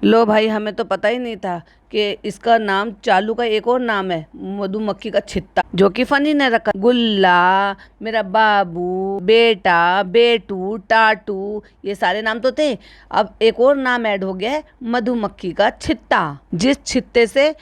लो भाई, हमें तो पता ही नहीं था कि इसका नाम चालू का एक और नाम है मधुमक्खी का छित्ता, जो कि फनी ने रखा। गुल्ला, मेरा बाबू, बेटा, बेटू, टाटू, ये सारे नाम तो थे। अब एक और नाम ऐड हो गया है, मधुमक्खी का छित्ता, जिस छित्ते से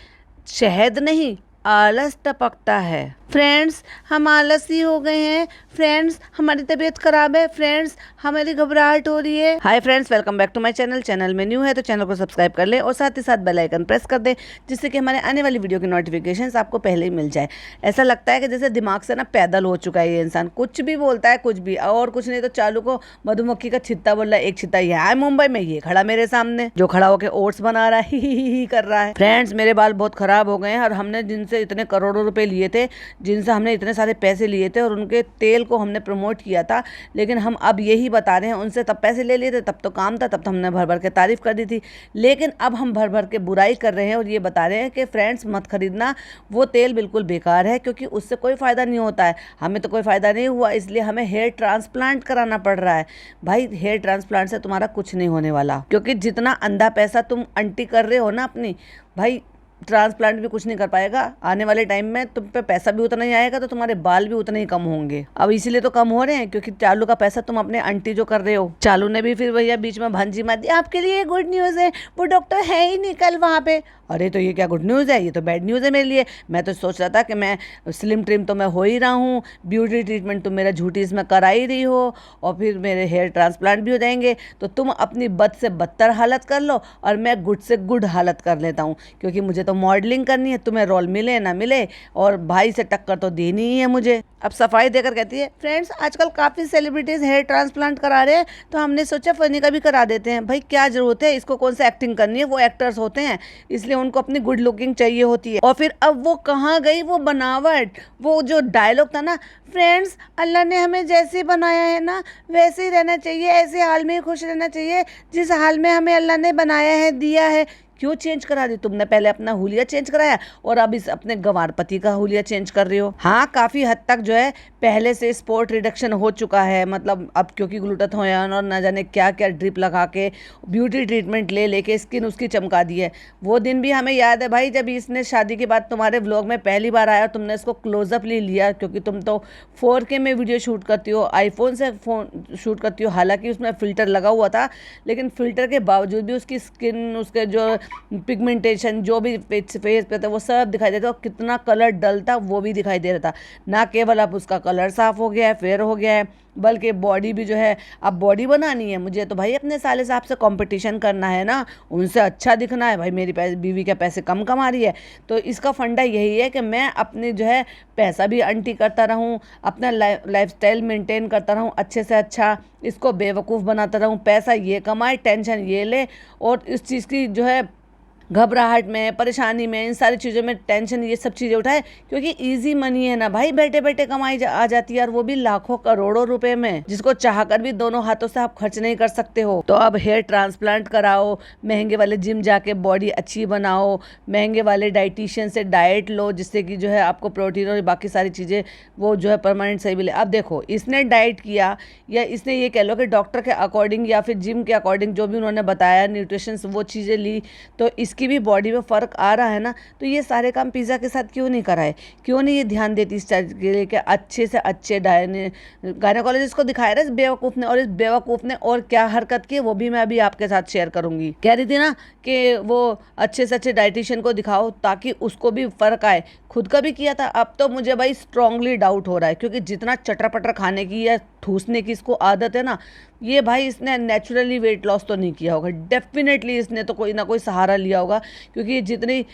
शहद नहीं आलस टपकता है। फ्रेंड्स, हम आलसी हो गए हैं। फ्रेंड्स, हमारी तबीयत खराब है। फ्रेंड्स, हमारी घबराहट हो रही है। Hi friends, welcome back to my channel. Channel में न्यू है तो चैनल को सब्सक्राइब कर ले और साथ ही साथ बेल आइकन प्रेस कर दे, जिससे कि हमारे आने वाली वीडियो की नोटिफिकेशंस आपको पहले ही मिल जाए। ऐसा लगता है कि जैसे दिमाग से ना पैदल हो चुका है ये इंसान, कुछ भी बोलता है, कुछ भी, और कुछ नहीं तो चालू को मधुमक्खी का छित्ता बोल रहा है। एक छित्ता ये है मुंबई में, ये खड़ा मेरे सामने, जो खड़ा होकर ओट्स बना रहा है, ही कर रहा है। फ्रेंड्स, मेरे बाल बहुत खराब हो गए हैं और हमने जिनसे इतने करोड़ों रुपए लिए थे, जिनसे हमने इतने सारे पैसे लिए थे और उनके तेल को हमने प्रमोट किया था, लेकिन हम अब यही बता रहे हैं, उनसे तब पैसे ले लिए थे, तब तो काम था, तब तो हमने भर भर के तारीफ कर दी थी, लेकिन अब हम भर भर के बुराई कर रहे हैं और ये बता रहे हैं कि फ्रेंड्स मत खरीदना, वो तेल बिल्कुल बेकार है, क्योंकि उससे कोई फ़ायदा नहीं होता है। हमें तो कोई फ़ायदा नहीं हुआ, इसलिए हमें हेयर ट्रांसप्लांट कराना पड़ रहा है। भाई, हेयर ट्रांसप्लांट से तुम्हारा कुछ नहीं होने वाला, क्योंकि जितना अंधा पैसा तुम अंटी कर रहे हो ना अपनी, भाई ट्रांसप्लांट भी कुछ नहीं कर पाएगा। आने वाले टाइम में तुम पे पैसा भी उतना ही आएगा, तो तुम्हारे बाल भी उतने ही कम होंगे। अब इसीलिए तो कम हो रहे हैं, क्योंकि चालू का पैसा तुम अपने आंटी जो कर रहे हो। चालू ने भी फिर भैया बीच में भांजी मार दी, आपके लिए गुड न्यूज़ है, वो डॉक्टर है ही नहीं कल वहाँ पे। अरे तो ये क्या गुड न्यूज़ है, ये तो बैड न्यूज़ है मेरे लिए। मैं तो सोच रहा था कि मैं स्लिम ट्रिम तो मैं हो ही रहा हूँ, ब्यूटी ट्रीटमेंट तो मेरा झूठी इसमें करा ही रही हो, और फिर मेरे हेयर ट्रांसप्लांट भी हो जाएंगे, तो तुम अपनी बद से बदतर हालत कर लो और मैं गुड से गुड हालत कर लेता हूँ, क्योंकि मुझे तो मॉडलिंग करनी है। तुम्हें रोल मिले ना मिले, और भाई से टक्कर तो देनी ही है मुझे। अब सफाई देकर कहती है, फ्रेंड्स आजकल काफ़ी सेलिब्रिटीज़ हेयर ट्रांसप्लांट करा रहे हैं, तो हमने सोचा फनी का भी करा देते हैं। भाई क्या ज़रूरत है, इसको कौन सा एक्टिंग करनी है, वो एक्टर्स होते हैं, इसलिए उनको अपनी गुड लुकिंग चाहिए होती है। और फिर अब वो कहाँ गई वो बनावट, वो जो डायलॉग था ना, फ्रेंड्स अल्लाह ने हमें जैसे बनाया है ना वैसे ही रहना चाहिए, ऐसे हाल में ही खुश रहना चाहिए जिस हाल में हमें अल्लाह ने बनाया है, दिया है। क्यों चेंज करा दी तुमने? पहले अपना हुलिया चेंज कराया और अब इस अपने गंवार पति का हुलिया चेंज कर रही हो। हाँ, काफ़ी हद तक जो है पहले से स्पॉट रिडक्शन हो चुका है, मतलब अब क्योंकि ग्लूटाथोन और न जाने क्या क्या ड्रिप लगा के ब्यूटी ट्रीटमेंट ले लेके स्किन उसकी चमका दी है। वो दिन भी हमें याद है भाई, जब इसने शादी के बाद तुम्हारे व्लॉग में पहली बार आया और तुमने इसको क्लोजअप ले लिया, क्योंकि तुम तो 4K में वीडियो शूट करती हो, आईफोन से फोन शूट करती हो। हालांकि उसमें फ़िल्टर लगा हुआ था, लेकिन फ़िल्टर के बावजूद भी उसकी स्किन, उसके जो पिगमेंटेशन जो भी फेस पे था वो सब दिखाई देता, और कितना कलर डल था वो भी दिखाई दे रहा था। ना केवल अब उसका कलर साफ हो गया है, फेयर हो गया है, बल्कि बॉडी भी जो है, अब बॉडी बनानी है मुझे, तो भाई अपने साले साहब से कंपटीशन करना है ना, उनसे अच्छा दिखना है। भाई मेरी बीवी के पैसे कम कमा रही है, तो इसका फंडा यही है कि मैं अपने जो है पैसा भी अंटी करता रहूं, अपना लाइफस्टाइल मेंटेन करता रहूं अच्छे से अच्छा, इसको बेवकूफ़ बनाता रहूं, पैसा ये कमाए, टेंशन ये ले, और इस चीज़ की जो है घबराहट में, परेशानी में, इन सारी चीज़ों में टेंशन, ये सब चीज़ें उठाए, क्योंकि इजी मनी है ना भाई, बैठे बैठे कमाई आ जाती है, और वो भी लाखों करोड़ों रुपए में, जिसको चाहकर भी दोनों हाथों से आप खर्च नहीं कर सकते हो। तो अब हेयर ट्रांसप्लांट कराओ, महंगे वाले जिम जाके बॉडी अच्छी बनाओ, महंगे वाले डाइटिशियन से डाइट लो, जिससे कि जो है आपको प्रोटीन और बाकी सारी चीज़ें वो जो है परमानेंट सही मिले। अब देखो, इसने डाइट किया, या इसने ये कह लो कि डॉक्टर के अकॉर्डिंग या फिर जिम के अकॉर्डिंग जो भी उन्होंने बताया, न्यूट्रिशन वो चीज़ें ली, तो इसकी भी बॉडी में फ़र्क आ रहा है ना, तो ये सारे काम पिज़्ज़ा के साथ क्यों नहीं कराए? क्यों नहीं ये ध्यान देती इस चीज़ के लिए कि अच्छे से अच्छे गायनेकोलॉजिस्ट को दिखाया ना इस बेवकूफ़ ने, और इस बेवकूफ़ ने और क्या हरकत की वो भी मैं अभी आपके साथ शेयर करूंगी। कह रही थी ना कि वो अच्छे से अच्छे डाइटिशियन को दिखाओ ताकि उसको भी फ़र्क आए, खुद का भी किया था। अब तो मुझे भाई स्ट्रांगली डाउट हो रहा है, क्योंकि जितना चटर पटर खाने की या ठूसने की इसको आदत है ना, ये भाई इसने नेचुरली वेट लॉस तो नहीं किया होगा, डेफिनेटली इसने तो कोई ना कोई सहारा लिया होगा, क्योंकि जितनी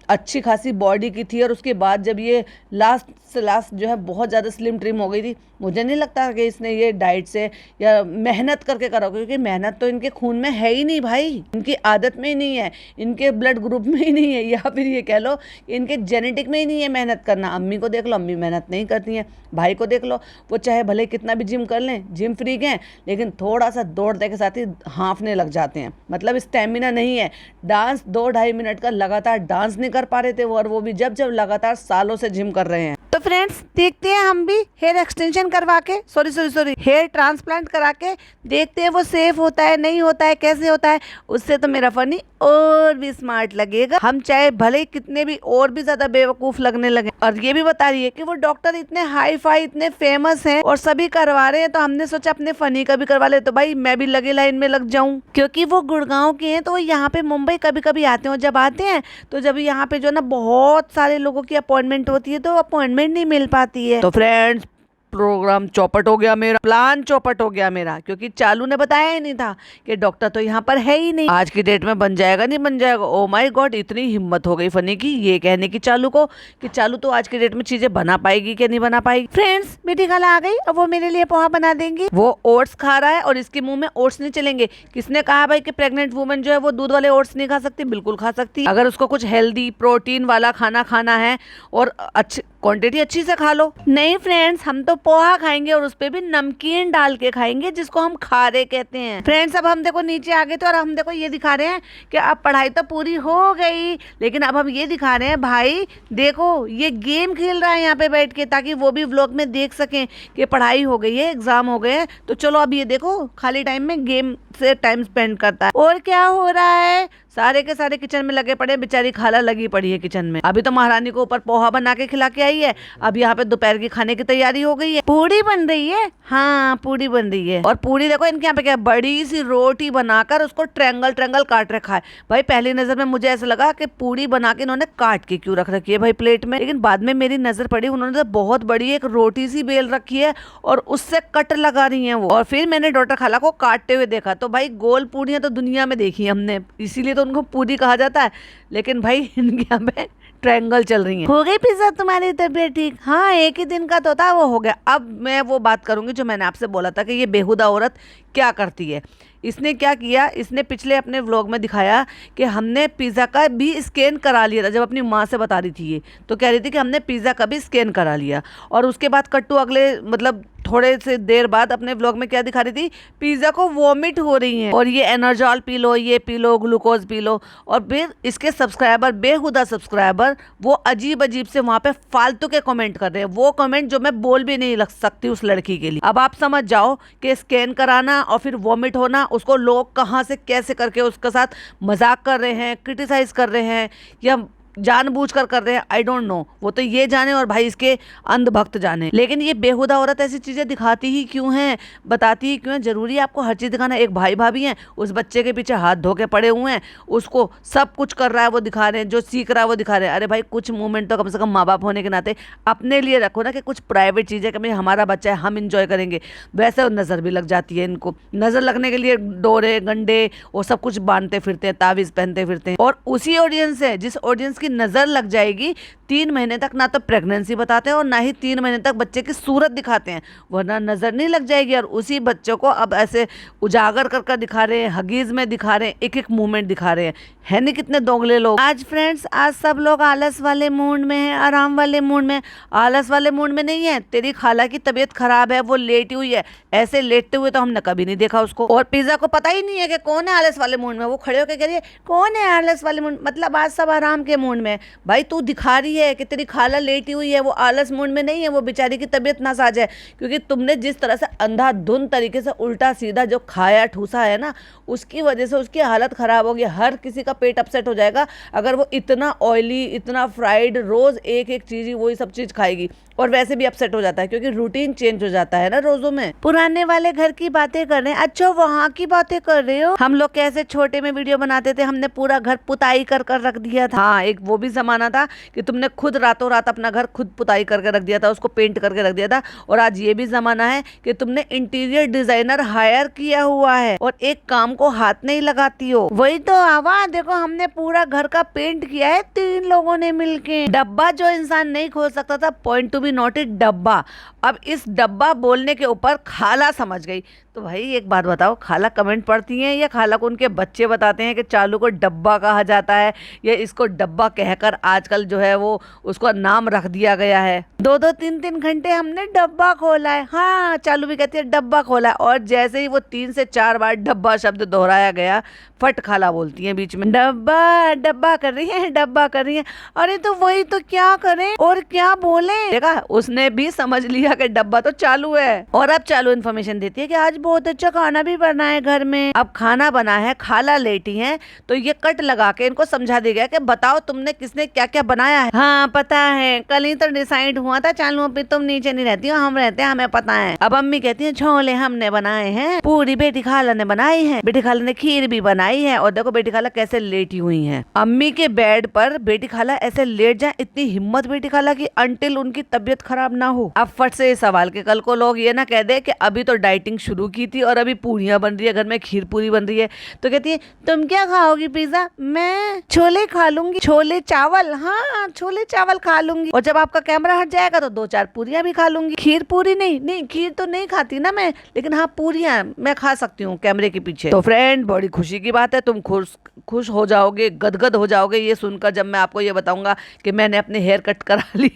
अच्छी खासी बॉडी की थी और उसके बाद जब ये लास्ट से लास्ट जो है बहुत ज़्यादा स्लिम ट्रिम हो गई थी, मुझे नहीं लगता कि इसने ये डाइट से या मेहनत करके करा होगा, क्योंकि मेहनत तो इनके खून में है ही नहीं भाई, इनकी आदत में ही नहीं है, इनके ब्लड ग्रुप में ही नहीं है, या फिर ये कह लो इनके जेनेटिक में ही नहीं है मेहनत करना। अम्मी को देख लो, अम्मी मेहनत नहीं करती हैं, भाई को देख लो, वो चाहे भले कितना भी जिम कर लें, जिम फ्रीक हैं, लेकिन थोड़ा सा दौड़ने के साथ ही हाँफने लग जाते हैं, मतलब स्टेमिना नहीं है। डांस 2-2.5 मिनट का लगातार डांस नहीं कर पा रहे थे वो, और वो भी जब जब लगातार सालों से जिम कर रहे हैं। तो तो फ्रेंड्स देखते हैं हम भी हेयर एक्सटेंशन करवा के सॉरी हेयर ट्रांसप्लांट करा के देखते हैं वो सेफ होता है नहीं होता है कैसे होता है। उससे तो मेरा फनी और भी स्मार्ट लगेगा, हम चाहे भले कितने भी और भी ज्यादा बेवकूफ लगने लगे। और ये भी बता रही है कि वो डॉक्टर इतने हाई फाई इतने फेमस हैं और सभी करवा रहे हैं, तो हमने सोचा अपने फनी का भी करवा ले, तो भाई मैं भी लगे लाइन में लग जाऊं। क्योंकि वो गुड़गांव के हैं तो वो यहाँ पे मुंबई कभी कभी आते हैं, और जब आते हैं तो जब यहाँ पे जो ना बहुत सारे लोगों की अपॉइंटमेंट होती है तो अपॉइंटमेंट नहीं मिल पाती है। तो फ्रेंड्स प्रोग्राम चौपट हो गया मेरा, प्लान चौपट हो गया मेरा, क्योंकि चालू ने बताया ही नहीं था कि डॉक्टर तो यहाँ पर है ही नहीं। आज की डेट में बन जाएगा नहीं बन जाएगा। ओ माय गॉड, इतनी हिम्मत हो गई फनी की ये कहने की चालू को कि चालू तो आज की डेट में चीजें बना पाएगी कि नहीं बना पाएगी। फ्रेंड्स बेटी खाला आ गई, अब वो मेरे लिए पोहा बना देंगी। वो ओट्स खा रहा है और इसके मुंह में ओट्स नहीं चलेंगे। किसने कहा भाई कि प्रेग्नेंट वुमेन जो है वो दूध वाले ओट्स नहीं खा सकती? बिल्कुल खा सकती। अगर उसको कुछ हेल्दी प्रोटीन वाला खाना खाना है और अच्छी क्वांटिटी अच्छी से खा लो। नहीं फ्रेंड्स, हम तो पोहा खाएंगे और उस पे भी नमकीन डाल के खाएंगे, जिसको हम खारे कहते हैं। फ्रेंड्स अब हम देखो नीचे आ गए थे और हम देखो ये दिखा रहे हैं कि अब पढ़ाई तो पूरी हो गई, लेकिन अब हम ये दिखा रहे हैं भाई देखो ये गेम खेल रहा है यहाँ पे बैठ के, ताकि वो भी व्लॉग में देख सकें कि पढ़ाई हो गई है, एग्जाम हो गए हैं। तो चलो अब ये देखो खाली टाइम में गेम से टाइम स्पेंड करता है। और क्या हो रहा है, सारे के सारे किचन में लगे पड़े, बेचारी खाला लगी पड़ी है किचन में। अभी तो महारानी को ऊपर पोहा बना के खिला के आई है, अब यहाँ पे दोपहर की खाने की तैयारी हो गई है। पूड़ी बन रही है, हाँ पूड़ी बन रही है। और पूड़ी देखो इनके यहाँ पे क्या, बड़ी सी रोटी बनाकर उसको ट्रैंगल ट्रैंगल काट रखा है। भाई पहली नजर में मुझे ऐसा लगा कि पूड़ी बना के इन्होंने काट के क्यों रख रखी है भाई प्लेट में, लेकिन बाद में मेरी नजर पड़ी उन्होंने तो बहुत बड़ी एक रोटी सी बेल रखी है और उससे कट लगा रही है वो। और फिर मैंने डॉक्टर खाला को काटते हुए देखा, तो भाई गोल पूड़ियां तो दुनिया में देखी हमने, इसीलिए तो उनको पूड़ी कहा जाता है, लेकिन भाई इनके यहाँ पे ट्रायंगल चल रही है। हो गई पिज्जा तुम्हारी तबीयत ठीक? हाँ एक ही दिन का तो था, वो हो गया। अब मैं वो बात करूंगी जो मैंने आपसे बोला था कि ये बेहुदा औरत क्या करती है। इसने क्या किया, इसने पिछले अपने व्लॉग में दिखाया कि हमने पिज़्ज़ा का भी स्कैन करा लिया था। जब अपनी माँ से बता रही थी ये, तो कह रही थी कि हमने पिज़्ज़ा का भी स्कैन करा लिया। और उसके बाद कट्टू अगले मतलब थोड़े से देर बाद अपने व्लॉग में क्या दिखा रही थी, पिज़्ज़ा को वॉमिट हो रही है और ये एनर्जॉल पी लो, ये P low, glucose P low. और फिर इसके सब्सक्राइबर, बेहुदा सब्सक्राइबर, वो अजीब अजीब से वहाँ पे फालतू के कमेंट कर रहे हैं, वो कमेंट जो मैं बोल भी नहीं लग सकती उस लड़की के लिए। अब आप समझ जाओ कि स्कैन कराना और फिर वॉमिट होना, उसको लोग कहाँ से कैसे करके उसके साथ मजाक कर रहे हैं, क्रिटिसाइज कर रहे हैं या जानबूझकर कर रहे हैं, आई डोंट नो। वो तो ये जाने और भाई इसके अंधभक्त जाने। लेकिन ये बेहुदा औरत ऐसी चीजें दिखाती ही क्यों है, बताती ही क्यों है? जरूरी है आपको हर चीज दिखाना? एक भाई भाभी हैं, उस बच्चे के पीछे हाथ धो के पड़े हुए हैं, उसको सब कुछ कर रहा है वो दिखा रहे हैं, जो सीख रहा है वो दिखा रहे हैं। अरे भाई कुछ मोमेंट तो कम से कम माँ बाप होने के नाते अपने लिए रखो ना, कि कुछ प्राइवेट चीजें कि हमारा बच्चा है, हम इंजॉय करेंगे। वैसे नजर भी लग जाती है इनको, नजर लगने के लिए डोरे गंडे वो सब कुछ बांधते फिरते हैं, तावीज पहनते फिरते हैं। और उसी ऑडियंस है जिस ऑडियंस की नजर लग जाएगी 3 महीने तक ना तो प्रेगनेंसी बताते हैं और ना ही 3 महीने तक बच्चे की सूरत दिखाते हैं, वरना नजर नहीं लग जाएगी। और उसी बच्चों को अब ऐसे उजागर कर दिखा रहे हैं, हगीज में दिखा रहे हैं, एक एक मूवमेंट दिखा रहे हैं। है नहीं कितने दोगले लोग। आज फ्रेंड्स आज सब लोग आलस वाले मूड में है, आराम वाले मूड में। आलस वाले मूड में नहीं है, तेरी खाला की तबीयत खराब है, वो लेटी हुई है, ऐसे लेटते हुए तो हमने कभी नहीं देखा उसको। और पिज्जा को पता ही नहीं है कि कौन है आलस वाले मूड में, वो खड़े होकर कह रही है कौन है आलस वाले मूड, मतलब आज सब आराम के मूड में। भाई तू दिखा रही है कि तेरी खाला लेटी हुई है, वो आलस मूड में नहीं है, वो बेचारी की तबीयत नासाज है। क्योंकि तुमने जिस तरह से अंधाधुंध तरीके से उल्टा सीधा जो खाया ठूसा है ना, उसकी वजह से उसकी हालत खराब होगी। हर किसी का पेट अपसेट हो जाएगा अगर वो इतना ऑयली, इतना फ्राइड रोज एक एक चीज ही वही सब चीज खाएगी। और वैसे भी अपसेट हो जाता है क्योंकि रूटीन चेंज हो जाता है ना रोजों में। पुराने वाले घर की बातें कर रहे हैं? अच्छा वहाँ की बातें कर रहे हो? हम लोग कैसे छोटे में वीडियो बनाते थे, हमने पूरा घर पुताई कर रख दिया था। हाँ एक वो भी जमाना था कि तुमने खुद रातों रात अपना घर खुद पुताई करके रख दिया था, उसको पेंट करके रख दिया था। और आज ये भी जमाना है कि तुमने इंटीरियर डिजाइनर हायर किया हुआ है और एक काम को हाथ नहीं लगाती हो। वही तो आवाज देखो, हमने पूरा घर का पेंट किया है 3 लोगों ने मिलके। डब्बा जो इंसान नहीं खोल सकता था, पॉइंट टू बी नोटेड डब्बा, अब इस डब्बा बोलने के ऊपर खाला समझ गई। तो भाई एक बात बताओ, खाला कमेंट पढ़ती हैं या खाला को उनके बच्चे बताते हैं कि चालू को डब्बा कहा जाता है या इसको डब्बा कहकर आजकल जो है वो उसको नाम रख दिया गया है? दो दो तीन तीन घंटे हमने डब्बा खोला है। हाँ, चालू भी कहती है डब्बा खोला है, और जैसे ही वो 3 से 4 बार डब्बा शब्द दोहराया गया, फट खाला बोलती है बीच में, डब्बा डब्बा कर रही है, डब्बा कर रही है। अरे तो वही तो, क्या करें और क्या बोले। देखा, उसने भी समझ लिया कि डब्बा तो चालू है। और अब चालू इन्फॉर्मेशन देती है कि आज बहुत अच्छा खाना भी बना है घर में। अब खाना बना है, खाला लेटी है, तो ये कट लगा के इनको समझा दिया गया कि बताओ तुमने किसने क्या क्या बनाया है। हाँ पता है, कल ही तो डिसाइड हुआ था चालू पे, तुम नीचे नहीं रहती हो, हम रहते हैं, हमें पता है। अब अम्मी कहती है छोले हमने बनाए हैं, पूरी बेटी खाला ने बनाई है, बेटी खाला ने खीर भी बनाई है, और देखो बेटी खाला कैसे लेटी हुई है अम्मी के बेड पर। बेटी खाला ऐसे लेट जाए, इतनी हिम्मत बेटी खाला की, अंटिल उनकी तबीयत खराब ना हो। अब फट से सवाल के कल को लोग ये ना कह दे कि अभी तो डाइटिंग शुरू की थी और अभी पूरियां बन रही है घर में, खीर पूरी बन रही है। तो कहती है तुम क्या खाओगी पिज्जा? मैं छोले खा लूंगी, छोले चावल। हाँ छोले चावल खा लूंगी, और जब आपका कैमरा हट जाएगा तो 2-4 पूरियां भी खा लूंगी। खीर पूरी नहीं, नहीं खीर तो नहीं खाती ना मैं, लेकिन हाँ पूरियां मैं खा सकती हूँ कैमरे के पीछे। तो फ्रेंड बड़ी खुशी की बात है, तुम खुश हो जाओगे, गदगद हो जाओगे ये सुनकर जब मैं आपको ये बताऊंगा कि मैंने अपने हेयर कट करा ली।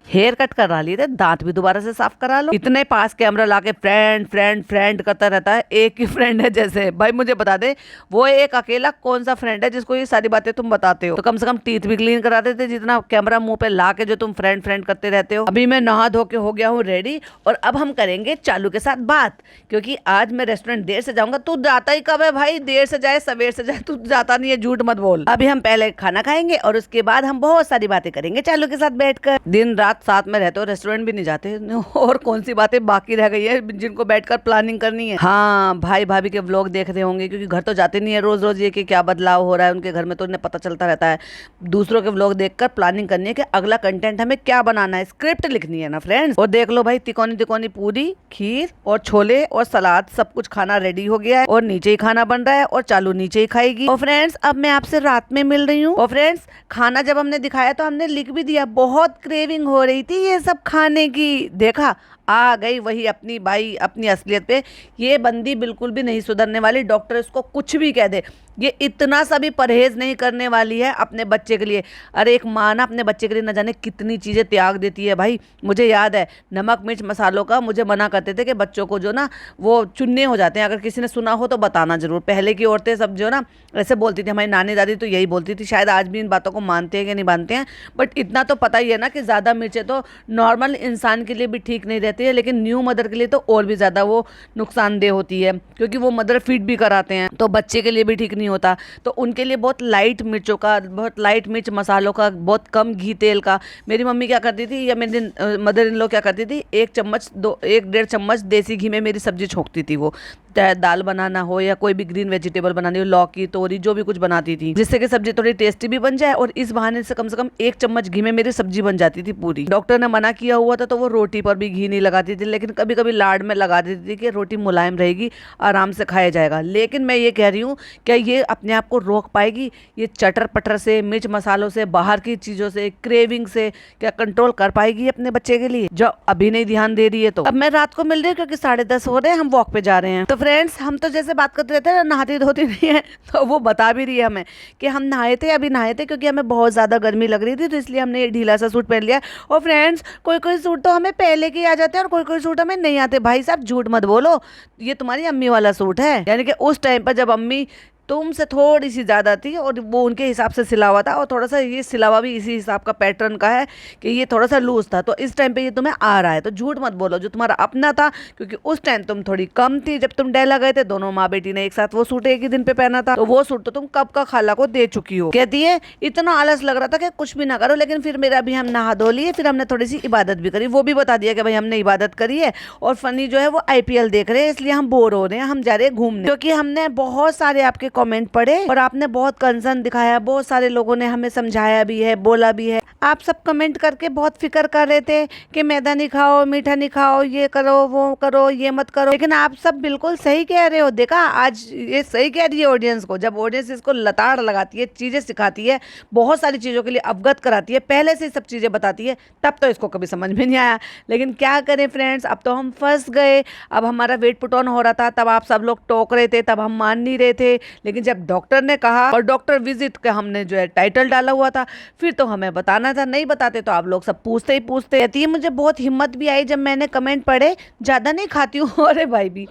हेयर कट करा लिए थे, दांत भी दोबारा से साफ करा लो। इतने पास कैमरा लाके फ्रेंड फ्रेंड फ्रेंड करता रहता है, एक ही फ्रेंड है जैसे। भाई मुझे बता दे, वो एक अकेला कौन सा फ्रेंड है जिसको ये सारी बातें तुम बताते हो? तो कम से कम टीथ भी क्लीन करा देते, जितना कैमरा मुंह पे ला के जो तुम फ्रेंड फ्रेंड करते रहते हो। अभी मैं नहा धो के हो गया हूँ रेडी, और अब हम करेंगे चालू के साथ बात, क्योंकि आज मैं रेस्टोरेंट देर से जाऊंगा। तू जाता ही कब है भाई? देर से जाए सवेर से जाए, तू जाता नहीं है, झूठ मत बोल। अभी हम पहले खाना खाएंगे और उसके बाद हम बहुत सारी बातें करेंगे चालू के साथ बैठकर। दिन रात साथ में रहते हो, रेस्टोरेंट भी नहीं जाते, और कौन सी बातें बाकी रह गई है जिनको बैठकर प्लानिंग करनी है। हाँ भाई भाभी के व्लॉग देख रहे होंगे, क्योंकि घर तो जाते नहीं है रोज रोज, ये कि क्या बदलाव हो रहा है उनके घर में, तो उन्हें पता चलता रहता है। दूसरों के व्लॉग देखकर प्लानिंग करनी है कि अगला कंटेंट हमें क्या बनाना है, स्क्रिप्ट लिखनी है ना फ्रेंड्स। और देख लो भाई, तिकोनी तिकोनी पूरी, खीर और छोले और सलाद, सब कुछ खाना रेडी हो गया है, और नीचे ही खाना बन रहा है, और चालू नीचे ही खाएगी। और फ्रेंड्स अब मैं आपसे रात में मिल रही हूँ। और फ्रेंड्स खाना जब हमने दिखाया तो हमने लिख भी दिया, बहुत क्रेविंग हो रही थी ये सब खाने की। देखा, आ गई वही अपनी बाई अपनी असलियत पे। ये बंदी बिल्कुल भी नहीं सुधरने वाली, डॉक्टर इसको कुछ भी कह दे, ये इतना सा भी परहेज नहीं करने वाली है अपने बच्चे के लिए। अरे एक माँ ना अपने बच्चे के लिए न जाने कितनी चीज़ें त्याग देती है भाई। मुझे याद है नमक मिर्च मसालों का मुझे मना करते थे कि बच्चों को जो ना वो चुन्ने हो जाते हैं। अगर किसी ने सुना हो तो बताना जरूर। पहले की औरतें सब जो ना ऐसे बोलती थी, हमारी नानी दादी तो यही बोलती थी। शायद आज भी इन बातों को मानते हैं कि नहीं मानते हैं, बट इतना तो पता ही है ना कि ज़्यादा मिर्चें तो नॉर्मल इंसान के लिए भी ठीक नहीं रहती है, लेकिन न्यू मदर के लिए तो और भी ज़्यादा वो नुकसानदेह होती है, क्योंकि वो मदर फीड भी कराते हैं, तो बच्चे के लिए भी ठीक नहीं होता। तो उनके लिए बहुत लाइट मिर्चों का, बहुत लाइट मिर्च मसालों का, बहुत कम घी तेल का। मेरी मम्मी क्या करती थी, या मेरी मदर इन लॉ क्या करती थी, 1-1.5 चम्मच देसी घी में मेरी सब्जी छोंकती थी वो, चाहे दाल बनाना हो या कोई भी ग्रीन वेजिटेबल बनानी हो, लौकी तोरी जो भी कुछ बनाती थी, जिससे कि सब्जी थोड़ी टेस्टी भी बन जाए, और इस बहाने से कम 1 चम्मच घी में मेरी सब्जी बन जाती थी पूरी। डॉक्टर ने मना किया हुआ था तो वो रोटी पर भी घी नहीं लगाती थी, लेकिन कभी कभी लाड में लगा देती थी कि रोटी मुलायम रहेगी, आराम से खाया जाएगा। लेकिन मैं ये कह रही हूँ, क्या ये अपने आप को रोक पाएगी? ये चटर पटर से, मिर्च मसालों से, बाहर की चीज़ों से, क्रेविंग से क्या कंट्रोल कर पाएगी अपने बच्चे के लिए, जो अभी नहीं ध्यान दे रही है? तो अब मैं रात को मिल रही हूँ, क्योंकि 10:30 हो रहे हैं, हम वॉक पे जा रहे हैं। तो फ्रेंड्स हम तो जैसे बात करते रहते हैं, नहाती धोती नहीं है, तो वो बता भी रही है हमें कि हम नहाए थे, अभी नहाए थे, क्योंकि हमें बहुत ज़्यादा गर्मी लग रही थी, तो इसलिए हमने ये ढीला सा सूट पहन लिया। और फ्रेंड्स कोई कोई सूट तो हमें पहले के आ जाते हैं और कोई कोई सूट हमें नहीं आते। भाई साहब झूठ मत बोलो, ये तुम्हारी अम्मी वाला सूट है, यानी कि उस टाइम पर जब अम्मी तुमसे थोड़ी सी ज़्यादा थी और वो उनके हिसाब से सिला हुआ था, और थोड़ा सा ये सिलावा भी इसी हिसाब का पैटर्न का है कि ये थोड़ा सा लूज था, तो इस टाइम पे ये तुम्हें आ रहा है। तो झूठ मत बोलो, जो तुम्हारा अपना था, क्योंकि उस टाइम तुम थोड़ी कम थी जब तुम डेला गए थे, दोनों माँ बेटी ने एक साथ वो सूट एक ही दिन पे पहना था, तो वो सूट तो तुम कब का खाला को दे चुकी हो। कहती है इतना आलस लग रहा था कि कुछ भी ना करो, लेकिन फिर मेरा भी हम नहा धो लिए, फिर हमने थोड़ी सी इबादत भी करी, वो भी बता दिया कि भाई हमने इबादत करी है, और फनी जो है वो IPL देख रहे हैं, इसलिए हम बोर हो रहे हैं, हम जा रहे हैं घूमने। क्योंकि हमने बहुत सारे आपके कॉमेंट पढ़े और आपने बहुत कंसर्न दिखाया, बहुत सारे लोगों ने हमें समझाया भी है, बोला भी है। आप सब कमेंट करके बहुत फिक्र कर रहे थे कि मैदा नहीं खाओ, मीठा नहीं खाओ, ये करो, वो करो, ये मत करो, लेकिन आप सब बिल्कुल सही कह रहे हो। देखा आज ये सही कह रही है ऑडियंस को, जब ऑडियंस इसको लताड़ लगाती है, चीज़ें सिखाती है, बहुत सारी चीज़ों के लिए अवगत कराती है, पहले से सब चीज़ें बताती है, तब तो इसको कभी समझ में नहीं आया। लेकिन क्या करें फ्रेंड्स, अब तो हम फंस गए। अब हमारा वेट पुट ऑन हो रहा था, तब आप सब लोग टोक रहे थे, तब हम मान नहीं रहे थे, लेकिन जब डॉक्टर ने कहा और डॉक्टर विजिट का हमने जो है टाइटल डाला हुआ था, फिर तो हमें बताना था, नहीं बताते तो आप लोग सब पूछते ही पूछते। कहती है मुझे बहुत हिम्मत भी आई जब मैंने कमेंट पढ़े, ज़्यादा नहीं खाती हूँ। अरे भाई भी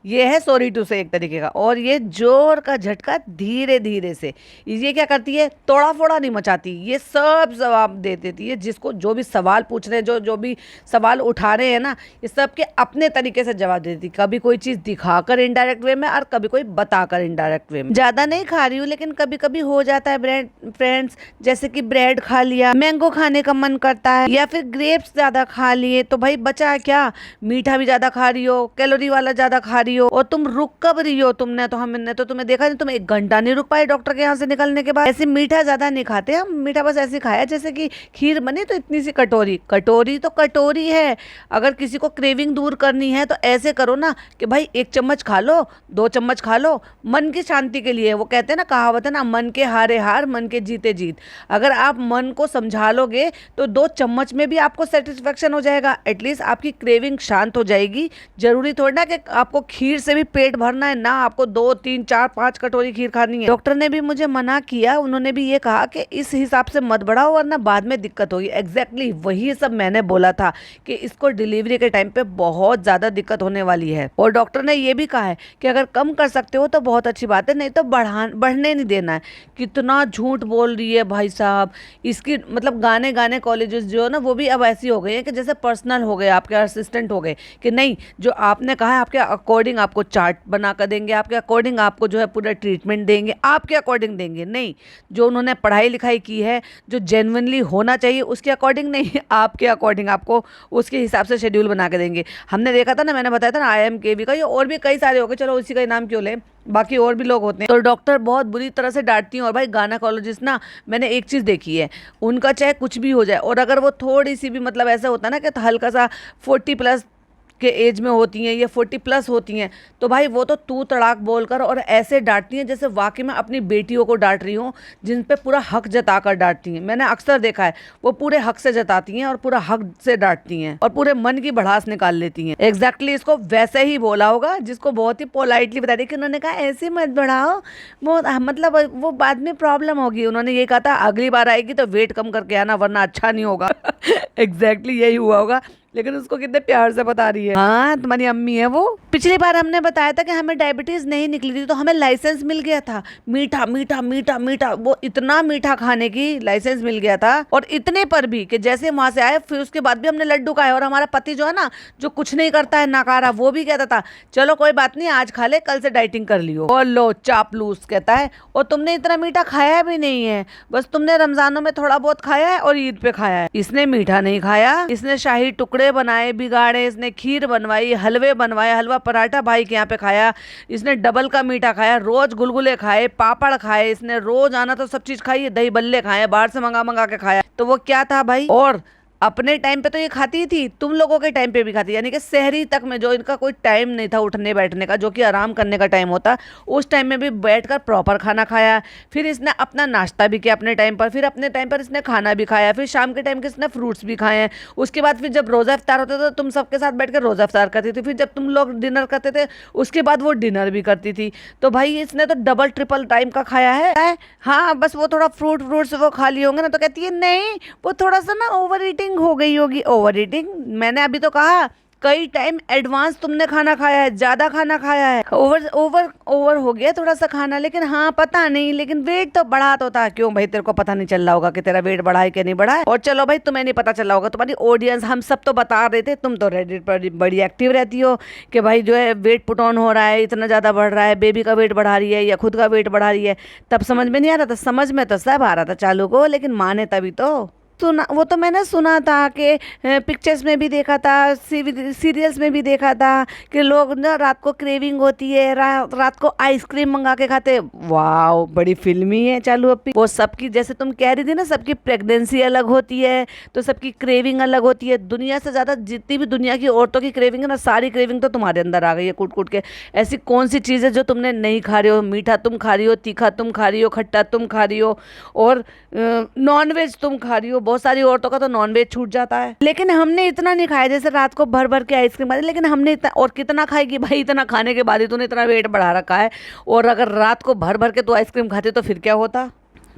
ये है सॉरी टू से एक तरीके का। और ये जोर का झटका धीरे धीरे से, ये क्या करती है, तोड़ा फोड़ा नहीं मचाती, ये सब जवाब दे देती है। जिसको जो भी सवाल पूछ रहे हैं, जो जो भी सवाल उठा रहे हैं ना, ये सब के अपने तरीके से जवाब देती। कभी कोई चीज़ दिखाकर इनडायरेक्ट वे में, और कभी कोई बताकर इनडायरेक्ट वे में। ज़्यादा नहीं खा रही हूँ, लेकिन कभी कभी हो जाता है ब्रेड फ्रेंड्स, जैसे कि ब्रेड खा लिया, मैंगो खाने का मन करता है, या फिर ग्रेप्स ज़्यादा खा लिए, तो भाई बचा क्या, मीठा भी ज़्यादा खा रही हो, कैलोरी वाला ज़्यादा खा रही हो। और तुम रुक कब रही हो, तुमने तो हमने तो तुम्हें देखा नहीं, तुम 1 घंटा नहीं रुक पाए डॉक्टर के यहाँ से निकलने के बाद। ऐसे मीठा ज़्यादा नहीं खाते हम, मीठा बस ऐसे खाया जैसे कि खीर बनी तो इतनी सी कटोरी, कटोरी तो कटोरी है। अगर किसी को क्रेविंग दूर करनी है तो ऐसे करो ना कि भाई 1 चम्मच खा लो, 2 चम्मच खा लो, मन की शांति के लिए। वो कहते हैं ना, कहावत है ना, मन के हारे हार, मन के जीते जीत। अगर आप मन को समझा लोगे तो 2 चम्मच में भी आपको सेटिस्फेक्शन हो जाएगा, एटलीस्ट आपकी क्रेविंग शांत हो जाएगी। जरूरी थोड़ी ना कि आपको खीर से भी पेट भरना है, ना आपको 2, 3, 4, 5 कटोरी खीर खानी है। डॉक्टर ने भी मुझे मना किया, उन्होंने भी ये कहा कि इस हिसाब से मत बढ़ाओ वरना बाद में दिक्कत होगी। एग्जैक्टली वही सब मैंने बोला था कि इसको डिलीवरी के टाइम पे बहुत ज़्यादा दिक्कत होने वाली है। और डॉक्टर ने ये भी कहा है कि अगर कम कर सकते हो तो बहुत अच्छी बात है, नहीं तो बढ़ने नहीं देना है। कितना झूठ बोल रही है भाई साहब। इसकी मतलब गाने गाने कॉलेजेस जो है ना, वो भी अब ऐसी हो गई है कि जैसे पर्सनल हो गए, आपके असिस्टेंट हो गए, कि नहीं जो आपने कहा है आपके अकॉर्डिंग आपको चार्ट बना कर देंगे, आपके अकॉर्डिंग आपको जो है पूरा ट्रीटमेंट देंगे, आपके अकॉर्डिंग देंगे। नहीं, जो उन्होंने पढ़ाई लिखाई की है, जो जेन्युइनली होना चाहिए उसके अकॉर्डिंग नहीं, आपके अकॉर्डिंग आपको उसके हिसाब से शेड्यूल बना के देंगे। हमने देखा था ना, मैंने बताया था ना IMKV का, ये और भी कई सारे हो गए, चलो उसी का नाम क्यों ले, बाकी और भी लोग होते हैं। तो डॉक्टर बहुत बुरी तरह से डांटती हैं। और भाई गायनेकोलॉजिस्ट ना, मैंने एक चीज़ देखी है, उनका चाहे कुछ भी हो जाए, और अगर वो थोड़ी सी भी मतलब ऐसा होता है ना कि हल्का सा 40+ के एज में होती हैं या 40+ होती हैं, तो भाई वो तो तू तड़ाक बोलकर और ऐसे डांटती हैं जैसे वाकई में अपनी बेटियों को डांट रही हूँ, जिन पे पूरा हक जताकर डांटती हैं। मैंने अक्सर देखा है, वो पूरे हक से जताती हैं और पूरा हक से डांटती हैं और पूरे मन की भड़ास निकाल लेती हैं। एग्जैक्टली इसको वैसे ही बोला होगा, जिसको बहुत ही पोलाइटली बता दी कि उन्होंने कहा ऐसे मत बढ़ाओ, वो मतलब वो बाद में प्रॉब्लम होगी। उन्होंने ये कहा था अगली बार आएगी तो वेट कम करके आना वरना अच्छा नहीं होगा। एग्जैक्टली यही हुआ होगा, लेकिन उसको कितने प्यार से बता रही है। हाँ, तुम्हारी अम्मी है वो। पिछली बार हमने बताया था कि हमें डायबिटीज नहीं निकली थी तो हमें लाइसेंस मिल गया था, मीठा मीठा मीठा मीठा, वो इतना मीठा खाने की लाइसेंस मिल गया था। और इतने पर भी कि जैसे वहां से आए फिर उसके बाद भी हमने लड्डू खाए। और हमारा पति जो है ना, जो कुछ नहीं करता है नाकारा, वो भी कहता था चलो कोई बात नहीं आज खा ले, कल से डाइटिंग कर लियो। और लो चापलूस कहता है, और तुमने इतना मीठा खाया भी नहीं है, बस तुमने रमजानों में थोड़ा बहुत खाया है और ईद पे खाया है। इसने मीठा नहीं खाया, इसने शाही टुकड़े बनाए बिगाड़े, इसने खीर बनवाई, हलवे बनवाए, हलवा पराठा भाई के यहाँ पे खाया, इसने डबल का मीठा खाया, रोज गुलगुले खाए, पापड़ खाए, इसने रोज आना तो सब चीज खाई, दही बल्ले खाए, बाहर से मंगा मंगा के खाया। तो वो क्या था भाई। और अपने टाइम पे तो ये खाती ही थी, तुम लोगों के टाइम पे भी खाती, यानी कि शहरी तक में जो इनका कोई टाइम नहीं था उठने बैठने का, जो कि आराम करने का टाइम होता, उस टाइम में भी बैठकर प्रॉपर खाना खाया। फिर इसने अपना नाश्ता भी किया अपने टाइम पर, फिर अपने टाइम पर इसने खाना भी खाया, फिर शाम के टाइम के इसने फ्रूट्स भी खाए हैं। उसके बाद फिर जब रोज़ा इफ्तार होता था तो तुम सबके साथ बैठ कर रोज़ा इफ्तार करती थी, फिर जब तुम लोग डिनर करते थे उसके बाद वो डिनर भी करती थी। तो भाई इसने तो डबल ट्रिपल टाइम का खाया है। हाँ, बस वो थोड़ा फ्रूट्स वो खा लिए होंगे ना, तो कहती है नहीं वो थोड़ा सा ना ओवर ईटिंग हो गई होगी। ओवर ईटिंग, मैंने अभी तो कहा कई टाइम एडवांस तुमने खाना खाया है, ज्यादा खाना खाया है, ओवर हो गया थोड़ा सा खाना। लेकिन हाँ पता नहीं, लेकिन वेट तो बढ़ा तो था। क्यों भाई, तेरे को पता नहीं चल रहा होगा कि तेरा वेट बढ़ा है कि नहीं बढ़ा है। और चलो भाई तुम्हें नहीं पता चला होगा, तुम्हारी ऑडियंस हम सब तो बता रहे थे, तुम तो रेडिट पर बड़ी एक्टिव रहती हो कि भाई जो है वेट पुट ऑन हो रहा है, इतना ज्यादा बढ़ रहा है, बेबी का वेट बढ़ा रही है या खुद का वेट बढ़ा रही है। तब समझ में नहीं आ रहा था, समझ में तो सब आ रहा था चालू को, लेकिन माने तभी तो सुना। वो तो मैंने सुना था कि पिक्चर्स में भी देखा था, सीरियल्स में भी देखा था कि लोग ना रात को क्रेविंग होती है, रात को आइसक्रीम मंगा के खाते। वाह, बड़ी फिल्मी है चालू अपनी। वो सबकी, जैसे तुम कह रही थी ना, सबकी प्रेगनेंसी अलग होती है तो सबकी क्रेविंग अलग होती है। दुनिया से ज़्यादा जितनी भी दुनिया की औरतों की क्रेविंग है ना, सारी क्रेविंग तो तुम्हारे अंदर आ गई है कूट कूट के। ऐसी कौन सी चीज़ है जो तुमने नहीं खा रहे हो? मीठा तुम खा रही हो, तीखा तुम खा रही हो, खट्टा तुम खा रही हो, और नॉनवेज तुम खा रही हो। बहुत सारी औरतों का तो नॉनवेज छूट जाता है, लेकिन हमने इतना नहीं खाया। जैसे रात को भर भर के आइसक्रीम खाती, लेकिन हमने इतना, और कितना खाएगी भाई, इतना खाने के बाद ही तूने इतना वेट बढ़ा रखा है। और अगर रात को भर भर के तू आइसक्रीम खाती तो फिर क्या होता?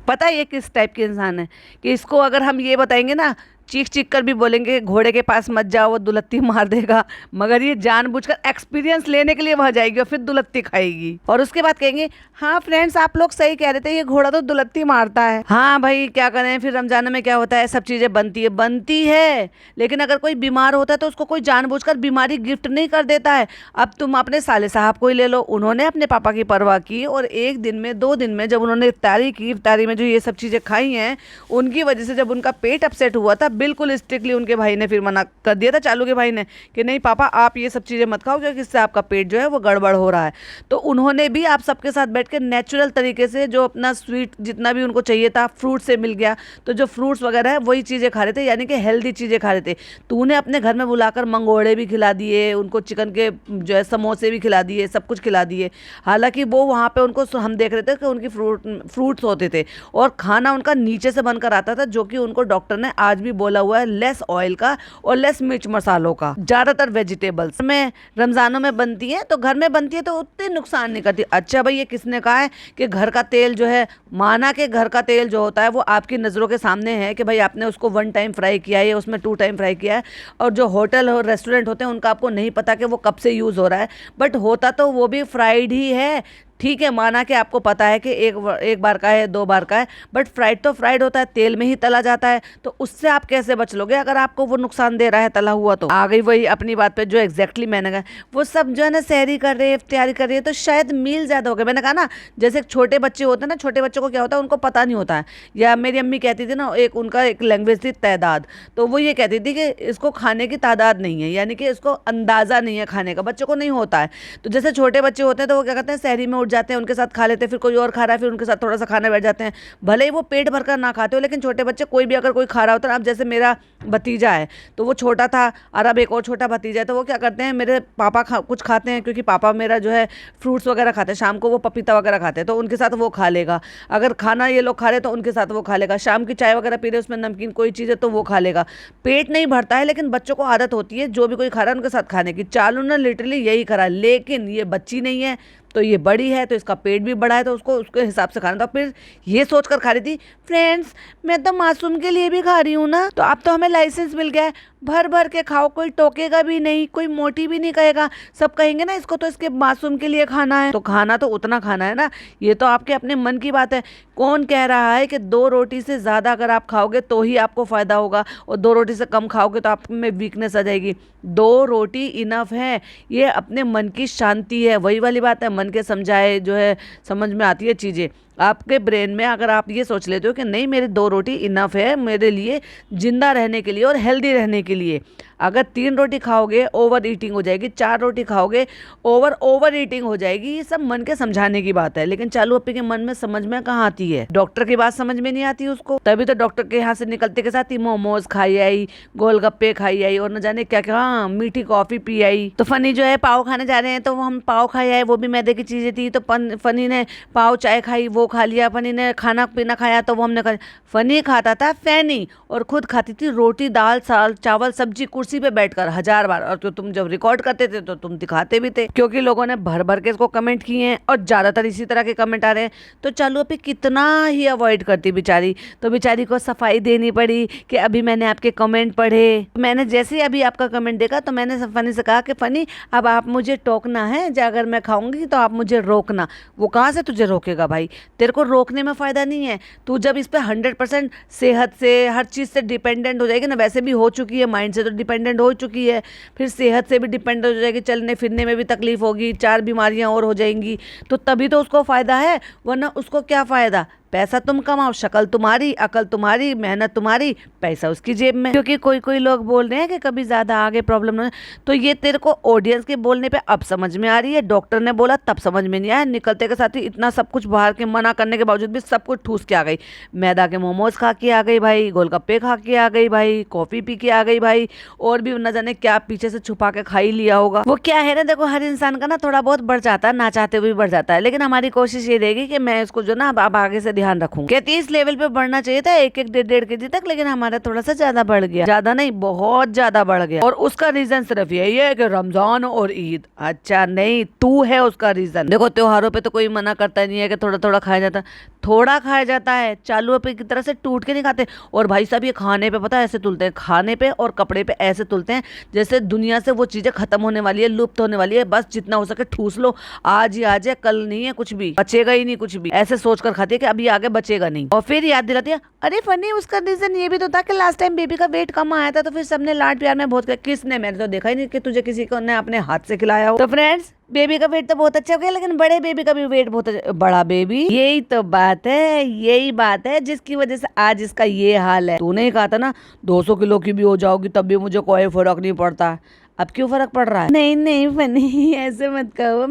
पता है ये किस टाइप के इंसान है कि इसको अगर हम ये बताएंगे ना, चीख चीख कर भी बोलेंगे घोड़े के पास मत जाओ वो दुलत्ती मार देगा, मगर ये जानबूझकर एक्सपीरियंस लेने के लिए वहां जाएगी और फिर दुलत्ती खाएगी। और उसके बाद कहेंगे हाँ फ्रेंड्स आप लोग सही कह रहे थे, ये घोड़ा तो दुलत्ती मारता है। हाँ भाई क्या करें, फिर रमजान में क्या होता है, सब चीजें बनती है, लेकिन अगर कोई बीमार होता है तो उसको कोई जानबूझकर बीमारी गिफ्ट नहीं कर देता है। अब तुम अपने साले साहब को ही ले लो, उन्होंने अपने पापा की परवाह की और एक दिन में 2 दिन में जब उन्होंने इफ्तारी की, इफ्तारी में जो ये सब चीजें खाई हैं, उनकी वजह से जब उनका पेट अपसेट हुआ था, बिल्कुल स्ट्रिक्टली उनके भाई ने फिर मना कर दिया था, चालू के भाई ने, कि नहीं पापा आप ये सब चीज़ें मत खाओ क्योंकि इससे आपका पेट जो है वो गड़बड़ हो रहा है। तो उन्होंने भी आप सबके साथ बैठ के नेचुरल तरीके से जो अपना स्वीट जितना भी उनको चाहिए था फ्रूट से मिल गया, तो जो फ्रूट्स वगैरह है वही चीज़ें खा रहे थे, यानी कि हेल्दी चीज़ें खा रहे थे। तूने अपने घर में बुलाकर मंगोड़े भी खिला दिए, उनको चिकन के जो है समोसे भी खिला दिए, सब कुछ खिला दिए। हालांकि वो वहाँ पे उनको हम देख रहे थे कि उनकी फ्रूट्स होते थे और खाना उनका नीचे से बनकर आता था, जो कि उनको डॉक्टर ने आज भी बोला हुआ है लेस ऑयल का और लेस मिर्च मसालों का, ज्यादातर वेजिटेबल्स में रमजानों में बनती है, तो घर में बनती है तो उतने नुकसान नहीं करती। अच्छा भाई ये किसने कहा है कि घर का तेल जो है, माना के घर का तेल जो होता है वो आपकी नज़रों के सामने है कि भाई आपने उसको 1 टाइम फ्राई किया है, उसमें 2 टाइम फ्राई किया है, और जो होटल और रेस्टोरेंट होते हैं उनका आपको नहीं पता कि वो कब से यूज़ हो रहा है, बट होता तो वो भी फ्राइड ही है। ठीक है, माना कि आपको पता है कि एक बार का है, 2 बार का है, बट फ्राइड तो फ्राइड होता है, तेल में ही तला जाता है, तो उससे आप कैसे बच लोगे अगर आपको वो नुकसान दे रहा है तला हुआ। तो आ गई वही अपनी बात पे जो एग्जैक्टली मैंने कहा, वो सब जो है ना सहरी कर रहे हैं, तैयारी कर रही है, तो शायद मील ज़्यादा हो गए। मैंने कहा ना, जैसे छोटे बच्चे होते हैं ना, छोटे बच्चों को क्या होता है उनको पता नहीं होता है, या मेरी अम्मी कहती थी ना, उनका एक लैंग्वेज थी तादाद, तो वो ये कहती थी कि इसको खाने की तादाद नहीं है, यानी कि इसको अंदाज़ा नहीं है खाने का, बच्चों को नहीं होता है। तो जैसे छोटे बच्चे होते हैं तो वो क्या करते हैं, सहरी में उठ जाते हैं, उनके साथ खा लेते हैं, फिर कोई और खा रहा है फिर उनके साथ थोड़ा सा खाने बैठ जाते हैं, भले ही वो पेट भरकर ना खाते हो, लेकिन छोटे बच्चे कोई भी अगर कोई खा रहा होता है, अब जैसे मेरा भतीजा है तो वो छोटा था, और अब एक और छोटा भतीजा है, तो वो क्या करते हैं, मेरे पापा कुछ खाते हैं, क्योंकि पापा मेरा जो है फ्रूट्स वगैरह खाते हैं, शाम को वो पपीता वगैरह खाते हैं, तो उनके साथ वो खा लेगा। अगर खाना ये लोग खा रहे तो उनके साथ वो खा लेगा, शाम की चाय वगैरह पी रहे उसमें नमकीन कोई चीज़ है तो वो खा लेगा। पेट नहीं भरता है, लेकिन बच्चों को आदत होती है जो भी कोई खा रहा है उनके साथ खाने की। चालू ने लिटरली यही करा, लेकिन ये बच्ची नहीं है तो ये बड़ी है, तो इसका पेट भी बड़ा है, तो उसको उसके हिसाब से खाना था। फिर ये सोच कर खा रही थी, फ्रेंड्स मैं तो मासूम के लिए भी खा रही हूँ ना, तो अब तो हमें लाइसेंस मिल गया है, भर भर के खाओ, कोई टोकेगा भी नहीं, कोई मोटी भी नहीं कहेगा, सब कहेंगे ना इसको तो इसके मासूम के लिए खाना है, तो खाना तो उतना खाना है ना। ये तो आपके अपने मन की बात है। कौन कह रहा है कि 2 रोटी से ज़्यादा अगर आप खाओगे तो ही आपको फ़ायदा होगा, और 2 रोटी से कम खाओगे तो आप में वीकनेस आ जाएगी। 2 रोटी इनफ है, ये अपने मन की शांति है, वही वाली बात है, मन के समझाए जो है समझ में आती है चीज़ें। आपके ब्रेन में अगर आप ये सोच लेते हो कि नहीं मेरी 2 रोटी इनफ है मेरे लिए जिंदा रहने के लिए और हेल्दी रहने के लिए, अगर 3 रोटी खाओगे ओवर ईटिंग हो जाएगी, 4 रोटी खाओगे ओवर ईटिंग हो जाएगी। ये सब मन के समझाने की बात है, लेकिन चालू अप्पी के मन में समझ में कहाँ आती है, डॉक्टर की बात समझ में नहीं आती उसको। तभी तो डॉक्टर के यहाँ से निकलते के साथ ही मोमोज खाई आई, गोलगप्पे खाई आई, और न जाने क्या क्या, हाँ मीठी कॉफी पी आई। तो फनी जो है पाव खाने जा रहे हैं, तो हम पाव खाई आए, वो भी मैदे की चीजें थी, तो फनी ने पाव चाय खाई, वो खा लिया। फनी ने खाना पीना खाया तो वो हमने खा। फनी खाता था फैनी, और खुद खाती थी रोटी दाल चावल सब्जी कुर्सी पे बैठकर 1000 बार, और तो तुम जब रिकॉर्ड करते थे तो तुम दिखाते भी थे, क्योंकि लोगों ने भर भर के इसको कमेंट किए हैं और ज्यादातर इसी तरह के कमेंट आ रहे हैं। तो चालू अभी कितना ही अवॉइड करती बेचारी, तो बेचारी को सफाई देनी पड़ी कि अभी मैंने आपके कमेंट पढ़े। मैंने जैसे ही अभी आपका कमेंट देखा तो मैंने फनी से कहा कि फनी अब आप मुझे टोकना है, अगर मैं खाऊंगी तो आप मुझे रोकना। वो कहाँ से तुझे रोकेगा भाई, तेरे को रोकने में फ़ायदा नहीं है। तू जब इस पर 100% सेहत से हर चीज़ से डिपेंडेंट हो जाएगी ना, वैसे भी हो चुकी है, माइंड से तो डिपेंडेंट हो चुकी है, फिर सेहत से भी डिपेंडेंट हो जाएगी, चलने फिरने में भी तकलीफ होगी, 4 बीमारियां और हो जाएंगी, तो तभी तो उसको फ़ायदा है, वरना उसको क्या फ़ायदा। पैसा तुम कमाओ, शक्ल तुम्हारी, अकल तुम्हारी, मेहनत तुम्हारी, पैसा उसकी जेब में। क्योंकि कोई कोई लोग बोल रहे हैं कि कभी ज़्यादा आगे प्रॉब्लम ना, तो ये तेरे को ऑडियंस के बोलने पे अब समझ में आ रही है, डॉक्टर ने बोला तब समझ में नहीं आया। निकलते के साथ ही इतना सब कुछ बाहर के मना करने के बावजूद भी सब कुछ ठूस के आ गई। मैदा के मोमोज खा के आ गई भाई, गोलगप्पे खा के आ गई भाई, कॉफ़ी पी के आ गई भाई, और भी न जाने क्या पीछे से छुपा के खा ही लिया होगा। वो क्या है ना, देखो हर इंसान का ना थोड़ा बहुत बढ़ जाता है, ना चाहते हुए बढ़ जाता है, लेकिन हमारी कोशिश ये रहेगी कि मैं इसको जो ना अब आगे से ध्यान रखूंगी। कहती है इस लेवल पे बढ़ना चाहिए था 1-1 1.5 kg तक, लेकिन हमारा थोड़ा सा ज्यादा बढ़ गया। ज्यादा नहीं, बहुत ज्यादा बढ़ गया। और उसका रीजन सिर्फ यही है कि रमजान और ईद। अच्छा नहीं, तू है उसका रीजन। देखो त्योहारों पे तो कोई मना करता नहीं है कि थोड़ा थोड़ा खाया जाता, थोड़ा खाया जाता है, चालू पे की तरह से टूट के नहीं खाते। और भाई साहब ये खाने पे पता है ऐसे तुलते हैं, खाने पे और कपड़े पे ऐसे तुलते हैं जैसे दुनिया से वो चीजें खत्म होने वाली है, लुप्त होने वाली है, बस जितना हो सके ठूस लो, आज ही आज है, कल नहीं है, कुछ भी बचेगा ही नहीं, कुछ भी ऐसे सोच कर खाती है कि अभी आगे बचेगा नहीं। और फिर याद दिलाती है, अरे फनी उसका रीजन ये भी तो था कि लास्ट टाइम बेबी का वेट कम आया था तो फिर सबने लाड प्यार में बहुत किया। किसने? मैंने तो देखा ही नहीं कि तुझे किसी को ने अपने हाथ से खिलाया हो। तो फ्रेंड्स बेबी का वेट तो बहुत अच्छा हो गया, लेकिन बड़े बेबी का भी वेट बहुत बड़ा बेबी, यही तो बात है, यही बात है जिसकी वजह से आज इसका ये हाल है। तूने ही कहा था ना 200 किलो की भी हो जाओगी तब भी मुझे कोई फर्क नहीं पड़ता, अब क्यों फर्क पड़ रहा है? नहीं नहीं फनी ऐसे मत कहो,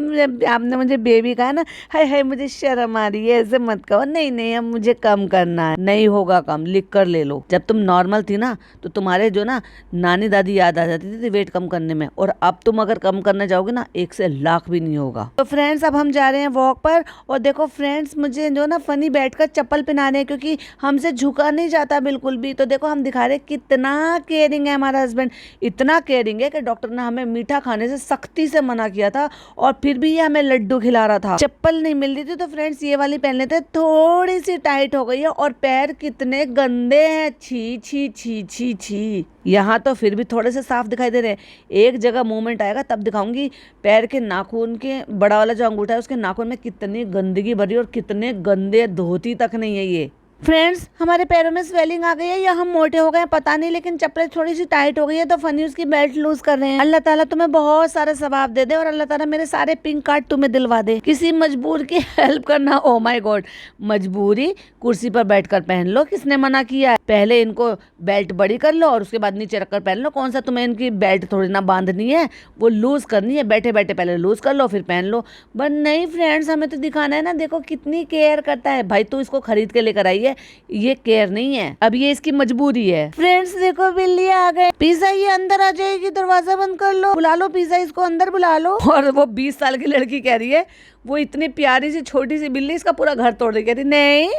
आपने मुझे बेबी कहा ना, हाय हाय मुझे शर्म आ रही है, ऐसे मत कहो। नहीं नहीं अब मुझे कम करना है। नहीं होगा कम, लिख कर ले लो। जब तुम नॉर्मल थी ना तो तुम्हारे जो ना नानी दादी याद आ जाती थी वेट कम करने में, और अब तुम अगर कम करने जाओगे ना 1 से लाख भी नहीं होगा। तो फ्रेंड्स अब हम जा रहे हैं वॉक पर, और देखो फ्रेंड्स मुझे जो ना फनी बैठकर चप्पल पहना रहे हैं क्योंकि हमसे झुका नहीं जाता बिल्कुल भी। तो देखो हम दिखा रहे कितना केयरिंग है हमारा हस्बैंड, इतना केयरिंग है कि डॉक्टर ने हमें मीठा खाने से सख्ती से मना किया था और फिर भी ये हमें लड्डू खिला रहा था। चप्पल नहीं मिल रही थी तो फ्रेंड्स ये वाली पहन लेते, थोड़ी सी टाइट हो गई है और पैर कितने गंदे हैं, छी छी छी छी छी। यहाँ तो फिर भी थोड़े से साफ दिखाई दे रहे हैं, एक जगह मूवमेंट आएगा तब दिखाऊंगी पैर के नाखून के बड़ा वाला जो अंगूठा है उसके नाखून में कितनी गंदगी भरी और कितने गंदे, धोती तक नहीं है ये। फ्रेंड्स हमारे पैरों में स्वेलिंग आ गई है या हम मोटे हो गए हैं पता नहीं, लेकिन चप्पलें थोड़ी सी टाइट हो गई है तो फनी उसकी बेल्ट लूज कर रहे हैं। अल्लाह ताला तुम्हें बहुत सारा सवाब दे दे और अल्लाह ताला मेरे सारे पिंक कार्ड तुम्हें दिलवा दे। किसी मजबूर की हेल्प करना, ओ माय गॉड, मजबूरी कुर्सी पर बैठकर पहन लो, किसने मना किया है? पहले इनको बेल्ट बड़ी कर लो और उसके बाद नीचे रखकर पहन लो। कौन सा तुम्हें इनकी बेल्ट थोड़ी ना बांधनी है, वो लूज करनी है, बैठे बैठे पहले लूज कर लो फिर पहन लो। बट नहीं फ्रेंड्स हमें तो दिखाना है ना, देखो कितनी केयर करता है। भाई तू इसको खरीद के लेकर आई है, ये केयर नहीं है, अब ये इसकी मजबूरी है। फ्रेंड्स देखो बिल्ली आ गए, पिज्जा ये अंदर आ जाएगी, दरवाजा बंद कर लो, बुला लो पिज्जा, इसको अंदर बुला लो। और वो 20 साल की लड़की कह रही है, वो इतनी प्यारी सी छोटी सी बिल्ली इसका पूरा घर तोड़ देगी। कहती नहीं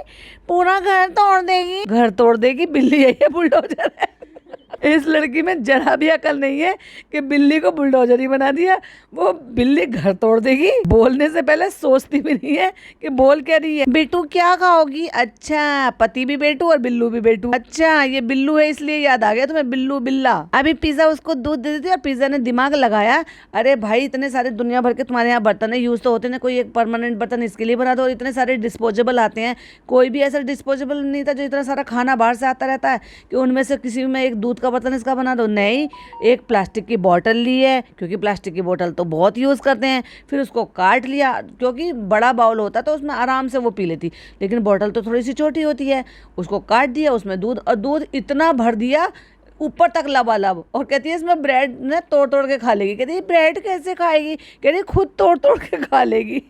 पूरा घर तोड़ देगी, घर तोड़ देगी, बिल्ली है बुलडोजर है। इस लड़की में जरा भी अकल नहीं है कि बिल्ली को बुलडोजर ही बना दिया। वो बिल्ली घर तोड़ देगी, बोलने से पहले सोचती भी नहीं है कि बोल क्या रही है। बेटू क्या खाओगी? अच्छा पति भी बेटू और बिल्लू भी बेटू, अच्छा ये बिल्लू है इसलिए याद आ गया तुम्हें, बिल्लू बिल्ला। अभी पिज्जा उसको दूध दे देती और पिज्जा ने दिमाग लगाया, अरे भाई इतने सारे दुनिया भर के तुम्हारे यहाँ बर्तन है, यूज तो होते ना, कोई एक परमानेंट बर्तन इसके लिए बना दो। और इतने सारे डिस्पोजेबल आते हैं, कोई भी ऐसा डिस्पोजेबल नहीं था जो इतना सारा खाना बाहर से आता रहता है कि उनमें से किसी में एक दूध का बर्तन इसका बना दो। नहीं, एक प्लास्टिक की बोतल ली है क्योंकि प्लास्टिक की बोतल तो बहुत यूज करते हैं, फिर उसको काट लिया क्योंकि बड़ा बाउल होता तो उसमें आराम से वो पी लेती, लेकिन बोतल तो थोड़ी सी छोटी होती है, उसको काट दिया, उसमें दूध, और दूध इतना भर दिया ऊपर तक लबालब। और कहती है इसमें ब्रेड ने तोड़ तोड़ के खा लेगी। कहती है ब्रेड कैसे खाएगी? कहती खुद तोड़ तोड़ के खा लेगी।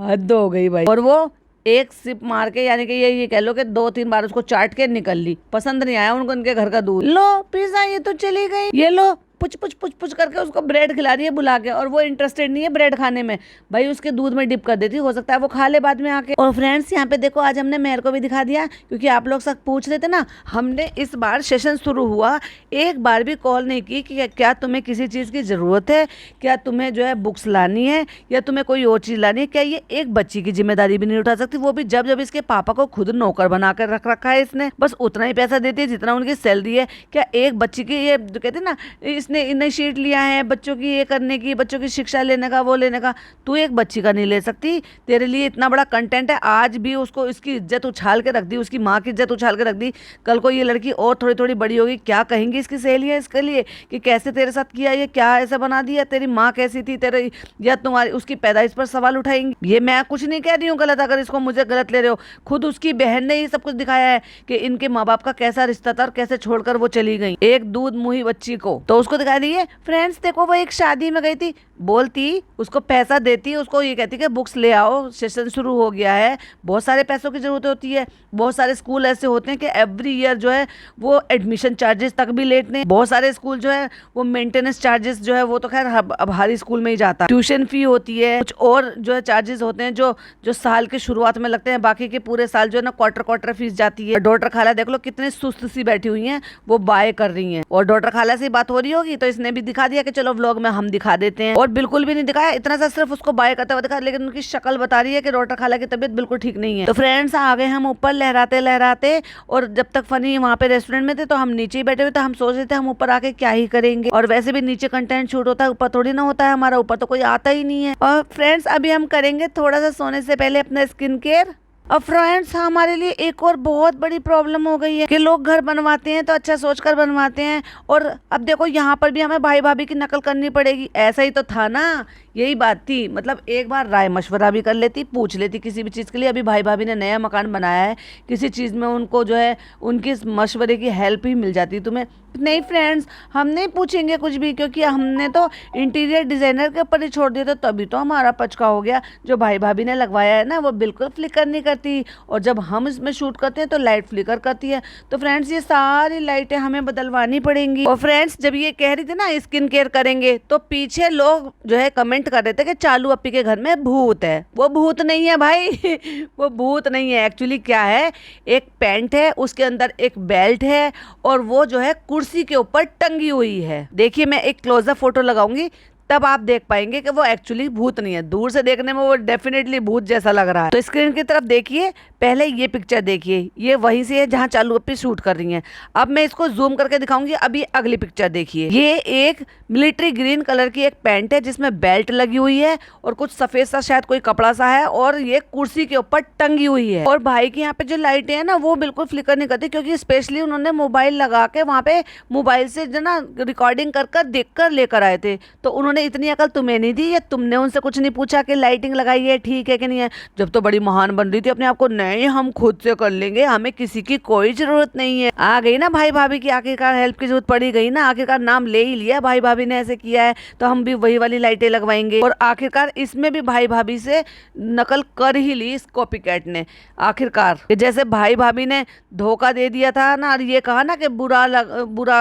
हद हो गई भाई। और वो एक सिप मार के, यानी कि ये कह लो कि 2-3 बार उसको चाट के निकल ली, पसंद नहीं आया उनको उनके घर का दूध। लो पिज्जा ये तो चली गई, ये लो पुछ पुछ पुछ पुछ करके उसको ब्रेड खिला रही है बुला के, और वो इंटरेस्टेड नहीं है ब्रेड खाने में। भाई उसके दूध में डिप कर देती, हो सकता है वो खा ले बाद में आके। और फ्रेंड्स यहाँ पे देखो आज हमने मेहर को भी दिखा दिया, क्योंकि आप लोग सब पूछ रहे थे ना, हमने इस बार सेशन शुरू हुआ एक बार भी कॉल नहीं की कि क्या तुम्हें किसी चीज़ की ज़रूरत है, क्या तुम्हें जो है बुक्स लानी है या तुम्हें कोई और चीज़ लानी है। क्या ये एक बच्ची की जिम्मेदारी भी नहीं उठा सकती, वो भी जब जब इसके पापा को खुद नौकर बना कर रख रखा है इसने, बस उतना ही पैसा देती है जितना उनकी सैलरी है। क्या एक बच्ची की, ये कहते ना इसने इन्हें शीट लिया है बच्चों की ये करने की, बच्चों की शिक्षा लेने का, वो लेने का, तू एक बच्ची का नहीं ले सकती? तेरे लिए इतना बड़ा कंटेंट है, आज भी उसको इसकी इज्जत उछाल के रख दी, उसकी माँ की इज्जत उछाल के रख दी। कल को ये लड़की और थोड़ी थोड़ी बड़ी होगी, क्या कहेंगी इसकी सहेलियां इसके लिए कि कैसे तेरे साथ किया, ये क्या ऐसा बना दिया, तेरी माँ कैसी थी तेरे, या तुम्हारी उसकी पैदाइश पर सवाल उठाएंगी। ये मैं कुछ नहीं कह रही हूँ गलत, अगर इसको मुझे गलत ले रहे हो, खुद उसकी बहन ने ये सब कुछ दिखाया है कि इनके माँ बाप का कैसा रिश्ता था और कैसे छोड़कर वो चली गई एक दूध मुही बच्ची को, तो उसको दिखा दी है। फ्रेंड्स देखो वो एक शादी में गई थी, बोलती, उसको पैसा देती, उसको ये कहती कि बुक्स ले आओ, सेशन शुरू हो गया है। बहुत सारे पैसों की ज़रूरत होती है। बहुत सारे स्कूल ऐसे होते हैं कि एवरी ईयर जो है वो एडमिशन चार्जेस तक भी लेते हैं। बहुत सारे स्कूल जो है वो मेंटेनेंस चार्जेस जो है वो तो खैर अब हर स्कूल में ही जाता है। ट्यूशन फी होती है, कुछ और जो है चार्जेस होते हैं जो जो साल के शुरुआत में लगते हैं, बाकी के पूरे साल जो है ना क्वार्टर क्वार्टर फीस जाती है। डॉक्टर खाला देख लो कितनी सुस्त सी बैठी हुई हैं, वो बाय कर रही हैं। और डॉक्टर खाला से बात हो रही होगी तो इसने भी दिखा दिया कि चलो व्लॉग में हम दिखा देते हैं। और बिल्कुल भी नहीं दिखाया, इतना सा सिर्फ उसको बाय करते हुए दिखा, लेकिन उनकी शक्ल बता रही है कि डॉक्टर खाला की तबीयत बिल्कुल ठीक नहीं है। तो फ्रेंड्स आ गए हम ऊपर लहराते लहराते, और जब तक फनी वहाँ पे रेस्टोरेंट में थे तो हम नीचे ही बैठे हुए थे। हम सोच रहे थे हम ऊपर आके क्या ही करेंगे, और वैसे भी नीचे कंटेंट शूट होता है, ऊपर थोड़ी ना होता है हमारा, ऊपर तो कोई आता ही नहीं है। और फ्रेंड्स अभी हम करेंगे थोड़ा सा सोने से पहले अपना स्किन केयर। अब फ्रेंड्स हमारे लिए एक और बहुत बड़ी प्रॉब्लम हो गई है कि लोग घर बनवाते हैं तो अच्छा सोचकर बनवाते हैं, और अब देखो यहाँ पर भी हमें भाई भाभी की नकल करनी पड़ेगी। ऐसा ही तो था ना, यही बात थी। मतलब एक बार राय मशवरा भी कर लेती, पूछ लेती किसी भी चीज़ के लिए। अभी भाई भाभी ने नया मकान बनाया है, किसी चीज़ में उनको जो है उनकी मशवरे की हेल्प ही मिल जाती। तुम्हें नहीं फ्रेंड्स, हम नहीं पूछेंगे कुछ भी, क्योंकि हमने तो इंटीरियर डिज़ाइनर के ऊपर ही छोड़ दिया था, तभी तो हमारा पचका हो गया। जो भाई भाभी ने लगवाया है ना वो बिल्कुल फ्लिकर नहीं करती, और जब हम इसमें शूट करते हैं तो लाइट फ्लिकर करती है। तो फ्रेंड्स ये सारी लाइटें हमें बदलवानी पड़ेंगी। और फ्रेंड्स जब ये कह रही थी ना स्किन केयर करेंगे, तो पीछे लोग जो है कमेंट कर रहे थे कि चालू अप्पी के घर में भूत है। वो भूत नहीं है भाई वो भूत नहीं है। एक्चुअली क्या है, एक पैंट है, उसके अंदर एक बेल्ट है, और वो जो है कुर्सी के ऊपर टंगी हुई है। देखिए मैं एक क्लोजअप फोटो लगाऊंगी, तब आप देख पाएंगे कि वो एक्चुअली भूत नहीं है। दूर से देखने में वो डेफिनेटली भूत जैसा लग रहा है। तो स्क्रीन की तरफ देखिए, पहले ये पिक्चर देखिए, ये वहीं से है जहाँ चालू अप्पी शूट कर रही हैं। अब मैं इसको जूम करके दिखाऊंगी। अभी अगली पिक्चर देखिए, ये एक मिलिट्री ग्रीन कलर की एक पैंट है जिसमें बेल्ट लगी हुई है, और कुछ सफेद सा शायद कोई कपड़ा सा है, और ये कुर्सी के ऊपर टंगी हुई है। और भाई की यहाँ पे जो लाइटें हैं ना वो बिल्कुल फ्लिकर नहीं करती, क्योंकि स्पेशली उन्होंने मोबाइल लगा के वहाँ पे मोबाइल से जो ना रिकॉर्डिंग कर कर देख कर लेकर आए थे। तो उन्होंने इतनी अकल तुम्हें नहीं दी, या तुमने उनसे कुछ नहीं पूछा कि लाइटिंग लगाई है ठीक है कि नहीं है? जब तो बड़ी महान बन रही थी अपने आप को, नहीं हम खुद से कर लेंगे, हमें किसी की कोई जरूरत नहीं है। आ गई ना भाई भाभी की आखिरकार हेल्प की जरूरत पड़ी गई ना, आखिरकार नाम ले ही लिया, भाई भाभी ने ऐसे किया है तो हम भी वही वाली लाइटें लगवाएंगे। और आखिरकार इसमें भी भाई भाभी से नकल कर ही ली इस कॉपी कैट ने। आखिरकार जैसे भाई भाभी ने धोखा दे दिया था ना, और ये कहा ना कि बुरा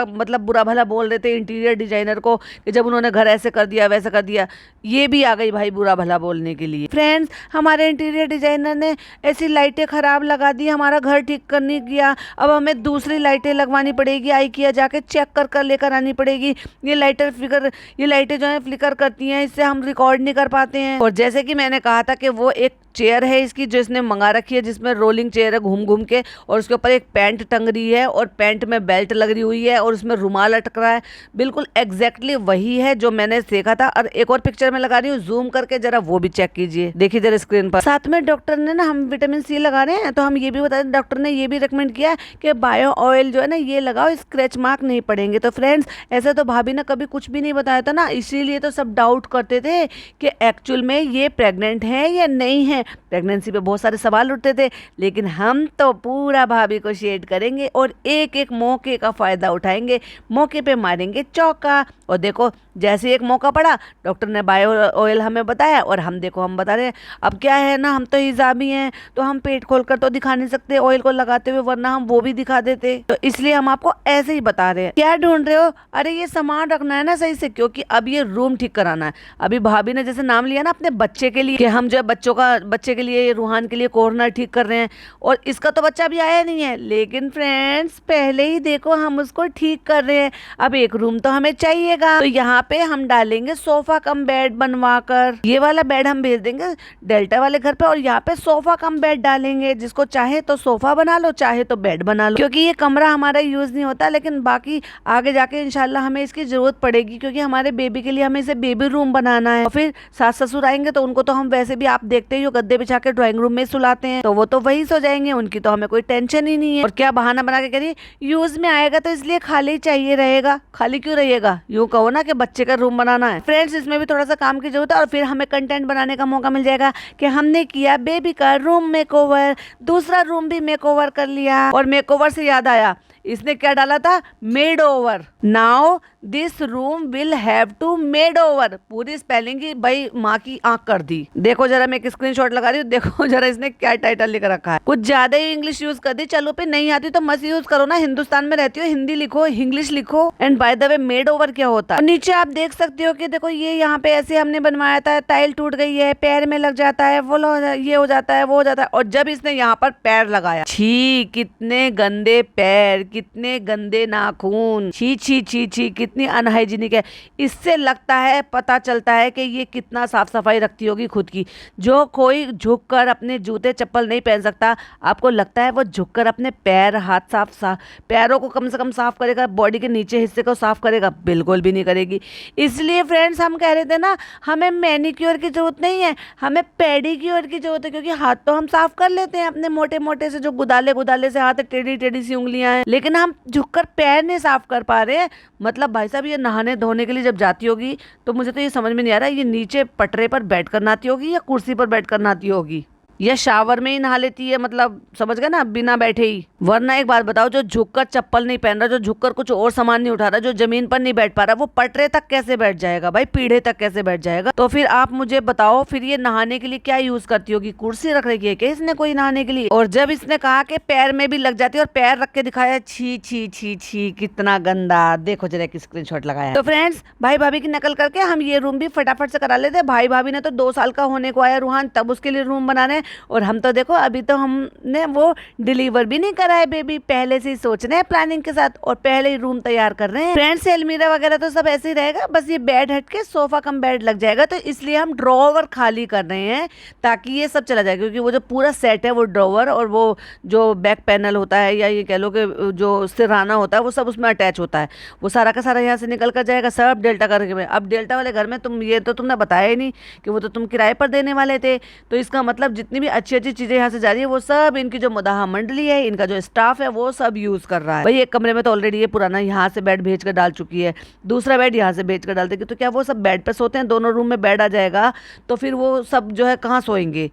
मतलब बुरा भला बोल रहे थे इंटीरियर डिजाइनर को कि जब उन्होंने घर ऐसे कर दिया वैसे कर दिया, ये भी आ गई भाई बुरा भला बोलने के लिए। फ्रेंड्स हमारे इंटीरियर डिजाइनर ने ऐसी लाइटें खराब लगा दी, हमारा घर ठीक कर नहीं किया। अब हमें दूसरी लाइटें लगवानी पड़ेगी, IKEA जाके चेक कर कर लेकर आनी पड़ेगी। ये लाइटें जो है फ्लिकर करती हैं, इससे हम रिकॉर्ड नहीं कर पाते हैं। और जैसे कि मैंने कहा था कि वो एक चेयर है इसकी जो इसने मंगा रखी है, जिसमें रोलिंग चेयर है घूम घूम के, और उसके ऊपर एक पैंट टंग रही है, और पैंट में बेल्ट लग रही हुई है, और उसमें रुमाल अटक रहा है। बिल्कुल एग्जैक्टली वही है जो मैंने देखा था। और एक और पिक्चर में लगा रही हूँ, जूम करके जरा वो भी चेक कीजिए, देखिए जरा स्क्रीन पर। साथ में डॉक्टर ने ना, हम विटामिन C लगा रहे हैं तो हम ये भी बता दें, डॉक्टर ने ये भी रिकमेंड किया कि बायो ऑयल जो है ना ये लगाओ, स्क्रैच मार्क नहीं पड़ेंगे। तो फ्रेंड्स ऐसे तो भाभी ने कभी कुछ भी नहीं बताया था ना, इसीलिए तो सब डाउट करते थे कि एक्चुअल में ये प्रेग्नेंट है या नहीं है। प्रेगनेंसी पे बहुत सारे सवाल उठते थे, लेकिन हम तो पूरा भाभी को शेड करेंगे और एक एक मौके का फ़ायदा उठाएंगे, मौके पे मारेंगे चौका। और देखो जैसे एक मौका पड़ा, डॉक्टर ने बायो ऑयल हमें बताया, और हम देखो हम बता रहे हैं। अब क्या है ना, हम तो हिजाबी हैं तो हम पेट खोलकर तो दिखा नहीं सकते ऑयल को लगाते हुए, वरना हम वो भी दिखा देते। तो इसलिए हम आपको ऐसे ही बता रहे हैं। क्या ढूंढ रहे हो? अरे ये सामान रखना है ना सही से, क्योंकि अब ये रूम ठीक कराना है। अभी भाभी ने जैसे नाम लिया ना अपने बच्चे के लिए कि हम जो है बच्चे के लिए, रूहान के लिए कॉर्नर ठीक कर रहे हैं, और इसका तो बच्चा अभी आया नहीं है, लेकिन फ्रेंड्स पहले ही देखो हम उसको ठीक कर रहे हैं। अब एक रूम तो हमें चाहिएगा, तो यहाँ पे हम डालेंगे सोफा कम बेड बनवाकर। ये वाला बेड हम भेज देंगे डेल्टा वाले घर पे, और यहाँ पे सोफा कम बेड डालेंगे। जिसको चाहे तो सोफा बना लो, चाहे तो बेड बना लो, क्योंकि ये कमरा हमारा यूज नहीं होता, लेकिन बाकी आगे जाके इंशाल्लाह हमें इसकी जरूरत पड़ेगी, क्योंकि हमारे बेबी के लिए हमें इसे बेबी रूम बनाना है। और फिर सास ससुर आएंगे तो उनको तो हम वैसे भी आप देखते ही हो गद्दे बिछा के ड्राइंग रूम में सुलाते हैं, तो वो तो वही सो जाएंगे, उनकी तो हमें कोई टेंशन ही नहीं है। और क्या बहाना बना के करिए यूज में आएगा तो इसलिए खाली चाहिए रहेगा। खाली क्यों रहेगा? यूं कहो ना कि बच्चे का रूम बनाना है। फ्रेंड्स इसमें भी थोड़ा सा काम की जरूरत है, और फिर हमें कंटेंट बनाने का मौका मिल जाएगा कि हमने किया बेबी का रूम मेकओवर, दूसरा रूम भी मेकओवर कर लिया। और मेकओवर से याद आया, इसने क्या डाला था? Made over. Now this room will have to made over. पूरी स्पेलिंग ही भाई माँ की आंख कर दी। देखो जरा, मैं एक स्क्रीनशॉट लगा रही हूँ, देखो जरा इसने क्या टाइटल लिख रखा है। कुछ ज्यादा ही इंग्लिश यूज कर दी। चलो पे नहीं आती तो मत यूज करो ना, हिंदुस्तान में रहती हो, हिंदी लिखो, इंग्लिश लिखो। And by the way made over क्या होता है? नीचे आप देख सकते हो कि देखो ये यहाँ पे ऐसे हमने बनवाया था, टाइल टूट गई है, पैर में लग जाता है, वो ये हो जाता है, वो हो जाता है। और जब इसने यहाँ पर पैर लगाया, छी कितने गंदे पैर, कितने गंदे नाखून, छी छी छी छी, कितनी अनहाइजीनिक है। इससे लगता है, पता चलता है कि ये कितना साफ सफाई रखती होगी खुद की। जो कोई झुककर अपने जूते चप्पल नहीं पहन सकता, आपको लगता है वो झुककर अपने पैर हाथ पैरों को कम से कम साफ करेगा, बॉडी के नीचे हिस्से को साफ करेगा? बिल्कुल भी नहीं करेगी। इसलिए फ्रेंड्स हम कह रहे थे ना, हमें मैनिक्योर की जरूरत नहीं है, हमें पेडिक्योर की जरूरत है। क्योंकि हाथ तो हम साफ कर लेते हैं अपने मोटे मोटे से, जो गुदाले गुदाले से हाथ है, टेढ़ी टेढ़ी सी उंगलियां हैं, लेकिन हम झुककर पैर नहीं साफ कर पा रहे हैं। मतलब भाई साहब, ये नहाने धोने के लिए जब जाती होगी तो मुझे तो ये समझ में नहीं आ रहा, ये नीचे पटरे पर बैठ कर नहाती होगी या कुर्सी पर बैठ कर नहाती होगी, या शावर में ही नहा लेती है, मतलब समझ गए ना, बिना बैठे ही। वरना एक बात बताओ, जो झुककर चप्पल नहीं पहन रहा, जो झुककर कुछ और सामान नहीं उठा रहा, जो जमीन पर नहीं बैठ पा रहा, वो पटरे तक कैसे बैठ जाएगा भाई, पीढ़े तक कैसे बैठ जाएगा? तो फिर आप मुझे बताओ, फिर ये नहाने के लिए क्या यूज करती होगी? कुर्सी रख रखी है क्या इसने कोई नहाने के लिए? और जब इसने कहा कि पैर में भी लग जाती है और पैर रख के दिखाया, छी छी छी छी, कितना गंदा। देखो जरा एक स्क्रीनशॉट लगाया। तो फ्रेंड्स, भाई भाभी की नकल करके हम ये रूम भी फटाफट से करा लेते। भाई भाभी ने तो 2 साल का होने को आया रूहान, तब उसके लिए रूम बनाने, और हम तो देखो अभी तो हमने वो डिलीवर भी नहीं करा है बेबी, पहले से ही सोच रहे हैं प्लानिंग के साथ और पहले ही रूम तैयार कर रहे हैं। फ्रेंड्स, अलमीरा वगैरह तो सब ऐसे ही रहेगा, बस ये बेड हट के सोफा कम बेड लग जाएगा। तो इसलिए हम ड्रॉवर खाली कर रहे हैं ताकि ये सब चला जाए, क्योंकि वो जो पूरा सेट है, वो ड्रॉवर और वो जो बैक पैनल होता है, या ये कह लो कि जो सिरहाना होता है, वो सब उसमें अटैच होता है। वो सारा का सारा यहाँ से निकल कर जाएगा, सब डेल्टा करके में। अब डेल्टा वाले घर में तुम, ये तो तुमने बताया ही नहीं कि वो तो तुम किराए पर देने वाले थे। तो इसका मतलब जितनी भी अच्छी अच्छी चीजें यहाँ से जा रही है, वो सब इनकी जो मुदाहा मंडली है, इनका जो स्टाफ है, वो सब यूज कर रहा है। भाई एक कमरे में तो ऑलरेडी ये पुराना यहाँ से बेड भेज कर डाल चुकी है, दूसरा बेड यहाँ से भेज कर डाल देगी। तो क्या वो सब बेड पे सोते हैं? दोनों रूम में बेड आ जाएगा तो फिर वो सब जो है कहाँ सोएंगे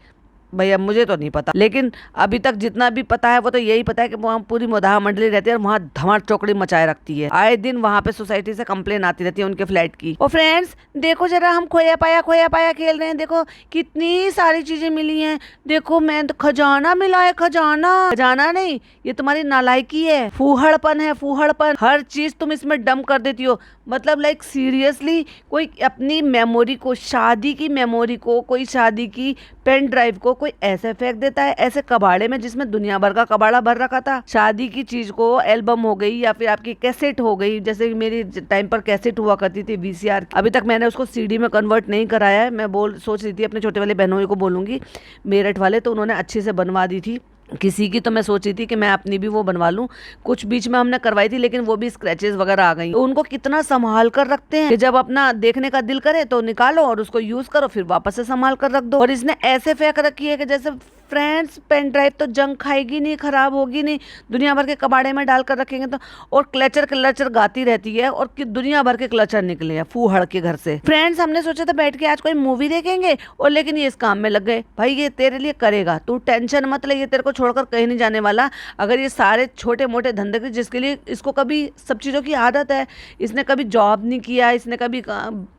भैया? मुझे तो नहीं पता, लेकिन अभी तक जितना भी पता है वो तो यही पता है कि वहाँ पूरी मुदाहा मंडली रहती है और वहाँ धमाल चौकड़ी मचाए रखती है। आए दिन वहाँ पे सोसाइटी से कंप्लेन आती रहती है उनके फ्लैट की। और फ्रेंड्स देखो जरा, हम खोया पाया खेल रहे हैं। देखो कितनी सारी चीजें मिली हैं। देखो मैं तो, खजाना मिला है, खजाना नहीं, ये तुम्हारी नालायकी है, फूहड़पन है, फूहड़पन। हर चीज तुम इसमें डंप कर देती हो। मतलब लाइक सीरियसली, कोई अपनी मेमोरी को, शादी की मेमोरी को, कोई शादी की पेन ड्राइव को कोई ऐसे फेंक देता है, ऐसे कबाड़े में जिसमें दुनिया भर का कबाड़ा भर रखा था। शादी की चीज को एल्बम हो गई या फिर आपकी कैसेट हो गई, जैसे मेरी टाइम पर कैसेट हुआ करती थी वीसीआर। अभी तक मैंने उसको सीडी में कन्वर्ट नहीं कराया है। मैं सोच रही थी अपने छोटे वाले बहनों को बोलूंगी, मेरठ वाले, तो उन्होंने अच्छे से बनवा दी थी। किसी की तो मैं सोच रही थी कि मैं अपनी भी वो बनवा लूं। कुछ बीच में हमने करवाई थी, लेकिन वो भी स्क्रैचेस वगैरह आ गई। तो उनको कितना संभाल कर रखते हैं कि जब अपना देखने का दिल करे तो निकालो और उसको यूज करो, फिर वापस से संभाल कर रख दो। और इसने ऐसे फेंक रखी है कि जैसे फ्रेंड्स पेन ड्राइव तो जंग खाएगी नहीं, खराब होगी नहीं, दुनिया भर के कबाड़े में डालकर रखेंगे तो। और क्लचर गाती रहती है और कि दुनिया भर के क्लचर निकले हैं फूहड़ के घर से। फ्रेंड्स हमने सोचा था बैठ के आज कोई मूवी देखेंगे, और लेकिन ये इस काम में लग गए। भाई ये तेरे लिए करेगा, तू टेंशन मत ले, ये तेरे को छोड़कर कहीं नहीं जाने वाला। अगर ये सारे छोटे मोटे धंधे के, जिसके लिए इसको कभी सब चीज़ों की आदत है, इसने कभी जॉब नहीं किया, इसने कभी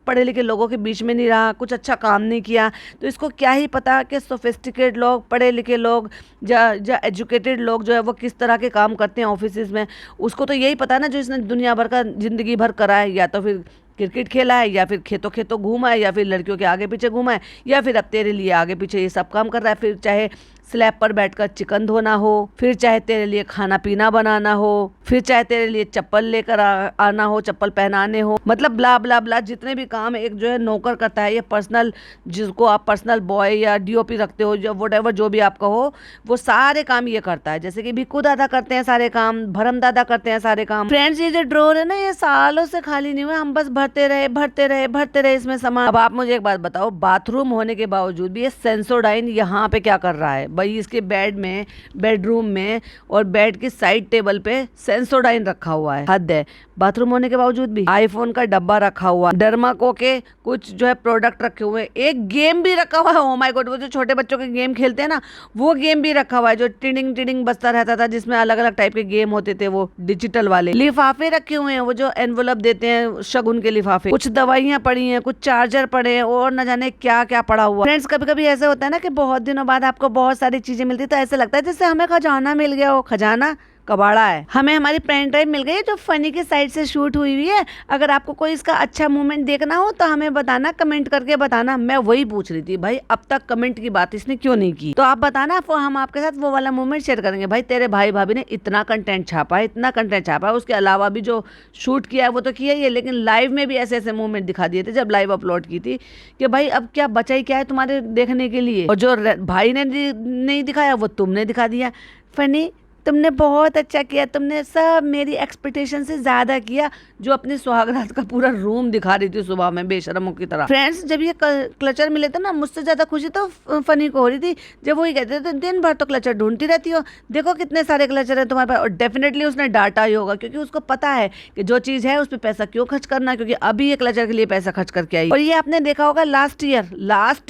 पढ़े लिखे लोगों के बीच में नहीं रहा, कुछ अच्छा काम नहीं किया, तो इसको क्या ही पता कि सोफिस्टिकेट लोग, पढ़े लिखे लोग, या एजुकेटेड लोग जो है वो किस तरह के काम करते हैं ऑफिस में। उसको तो यही पता है ना, जो इसने दुनिया भर का जिंदगी भर करा है, या तो फिर क्रिकेट खेला है, या फिर खेतों खेतों घूमा है, या फिर लड़कियों के आगे पीछे घूमा है, या फिर अब तेरे लिए आगे पीछे ये सब काम कर रहा है। फिर चाहे स्लैब पर बैठकर चिकन धोना हो, फिर चाहे तेरे लिए खाना पीना बनाना हो, फिर चाहे तेरे लिए चप्पल लेकर आना हो, चप्पल पहनाने हो, मतलब ब्ला ब्ला ब्ला, जितने भी काम एक जो है नौकर करता है। ये पर्सनल, जिसको आप पर्सनल बॉय या डीओपी रखते हो, जो व्हाटएवर जो भी आपका हो, वो सारे काम ये करता है। जैसे कि भिक्खू दादा करते हैं सारे काम, भरम दादा करते हैं सारे काम। फ्रेंड्स ये जो ड्रॉर है ना, ये सालों से खाली नहीं हुआ, हम बस भरते रहे इसमें सामान। अब आप मुझे एक बात बताओ, बाथरूम होने के बावजूद भी ये सेंसोडाइन यहाँ पे क्या कर रहा है? भाई इसके बेडरूम में और बेड की साइड टेबल पे सेंसोडाइन रखा हुआ है, हद है। बाथरूम होने के बावजूद भी आईफोन का डब्बा रखा हुआ, डर्माको के कुछ जो है प्रोडक्ट रखे हुए, एक गेम भी रखा हुआ है। ओ माय गॉड, वो जो छोटे बच्चों के गेम खेलते हैं ना, वो गेम भी रखा हुआ है जो टिडिंग टिडिंग बजता रहता था, जिसमें अलग अलग टाइप के गेम होते थे, वो डिजिटल वाले। लिफाफे रखे हुए हैं, वो जो एनवलप देते हैं शगुन के लिफाफे, कुछ दवाइयां पड़ी हैं, कुछ चार्जर पड़े हैं और न जाने क्या क्या पड़ा हुआ। फ्रेंड्स, कभी कभी ऐसा होता है ना कि बहुत दिनों बाद आपको बहुत सारी चीजें मिलती है, तो ऐसा लगता है जैसे हमें खजाना मिल गया हो। खजाना कबाड़ा है। हमें हमारी पेन ड्राइव मिल गई है जो फनी की साइड से शूट हुई है। अगर आपको कोई इसका अच्छा मूवमेंट देखना हो तो हमें बताना, कमेंट करके बताना। मैं वही पूछ रही थी भाई, अब तक कमेंट की बात इसने क्यों नहीं की, तो आप बताना, तो हम आपके साथ वो वाला मूवमेंट शेयर करेंगे। भाई तेरे भाई भाभी ने इतना कंटेंट छापा है, इतना कंटेंट छापा है, उसके अलावा भी जो शूट किया है वो तो किया ही है, लेकिन लाइव में भी ऐसे ऐसे मूवमेंट दिखा दिए थे जब लाइव अपलोड की थी कि भाई अब क्या बचा ही क्या है तुम्हारे देखने के लिए। और जो भाई ने नहीं दिखाया वो तुमने दिखा दिया। फनी, तुमने बहुत अच्छा किया, तुमने सब मेरी एक्सपेक्टेशन से ज्यादा किया। जो अपने सुहागरात का पूरा रूम दिखा रही थी सुबह में बेशरमों की तरह। फ्रेंड्स, जब ये क्लचर मिले थे ना, मुझसे ज्यादा खुशी तो फनी को हो रही थी जब वो ही कहते थे दिन भर तो क्लचर ढूंढती रहती हो, देखो कितने सारे क्लचर है तुम्हारे पास। और डेफिनेटली उसने डांटा ही होगा, क्योंकि उसको पता है कि जो चीज है उस पर पैसा क्यों खर्च करना, क्योंकि अभी ये क्लचर के लिए पैसा खर्च करके आई। और ये आपने देखा होगा लास्ट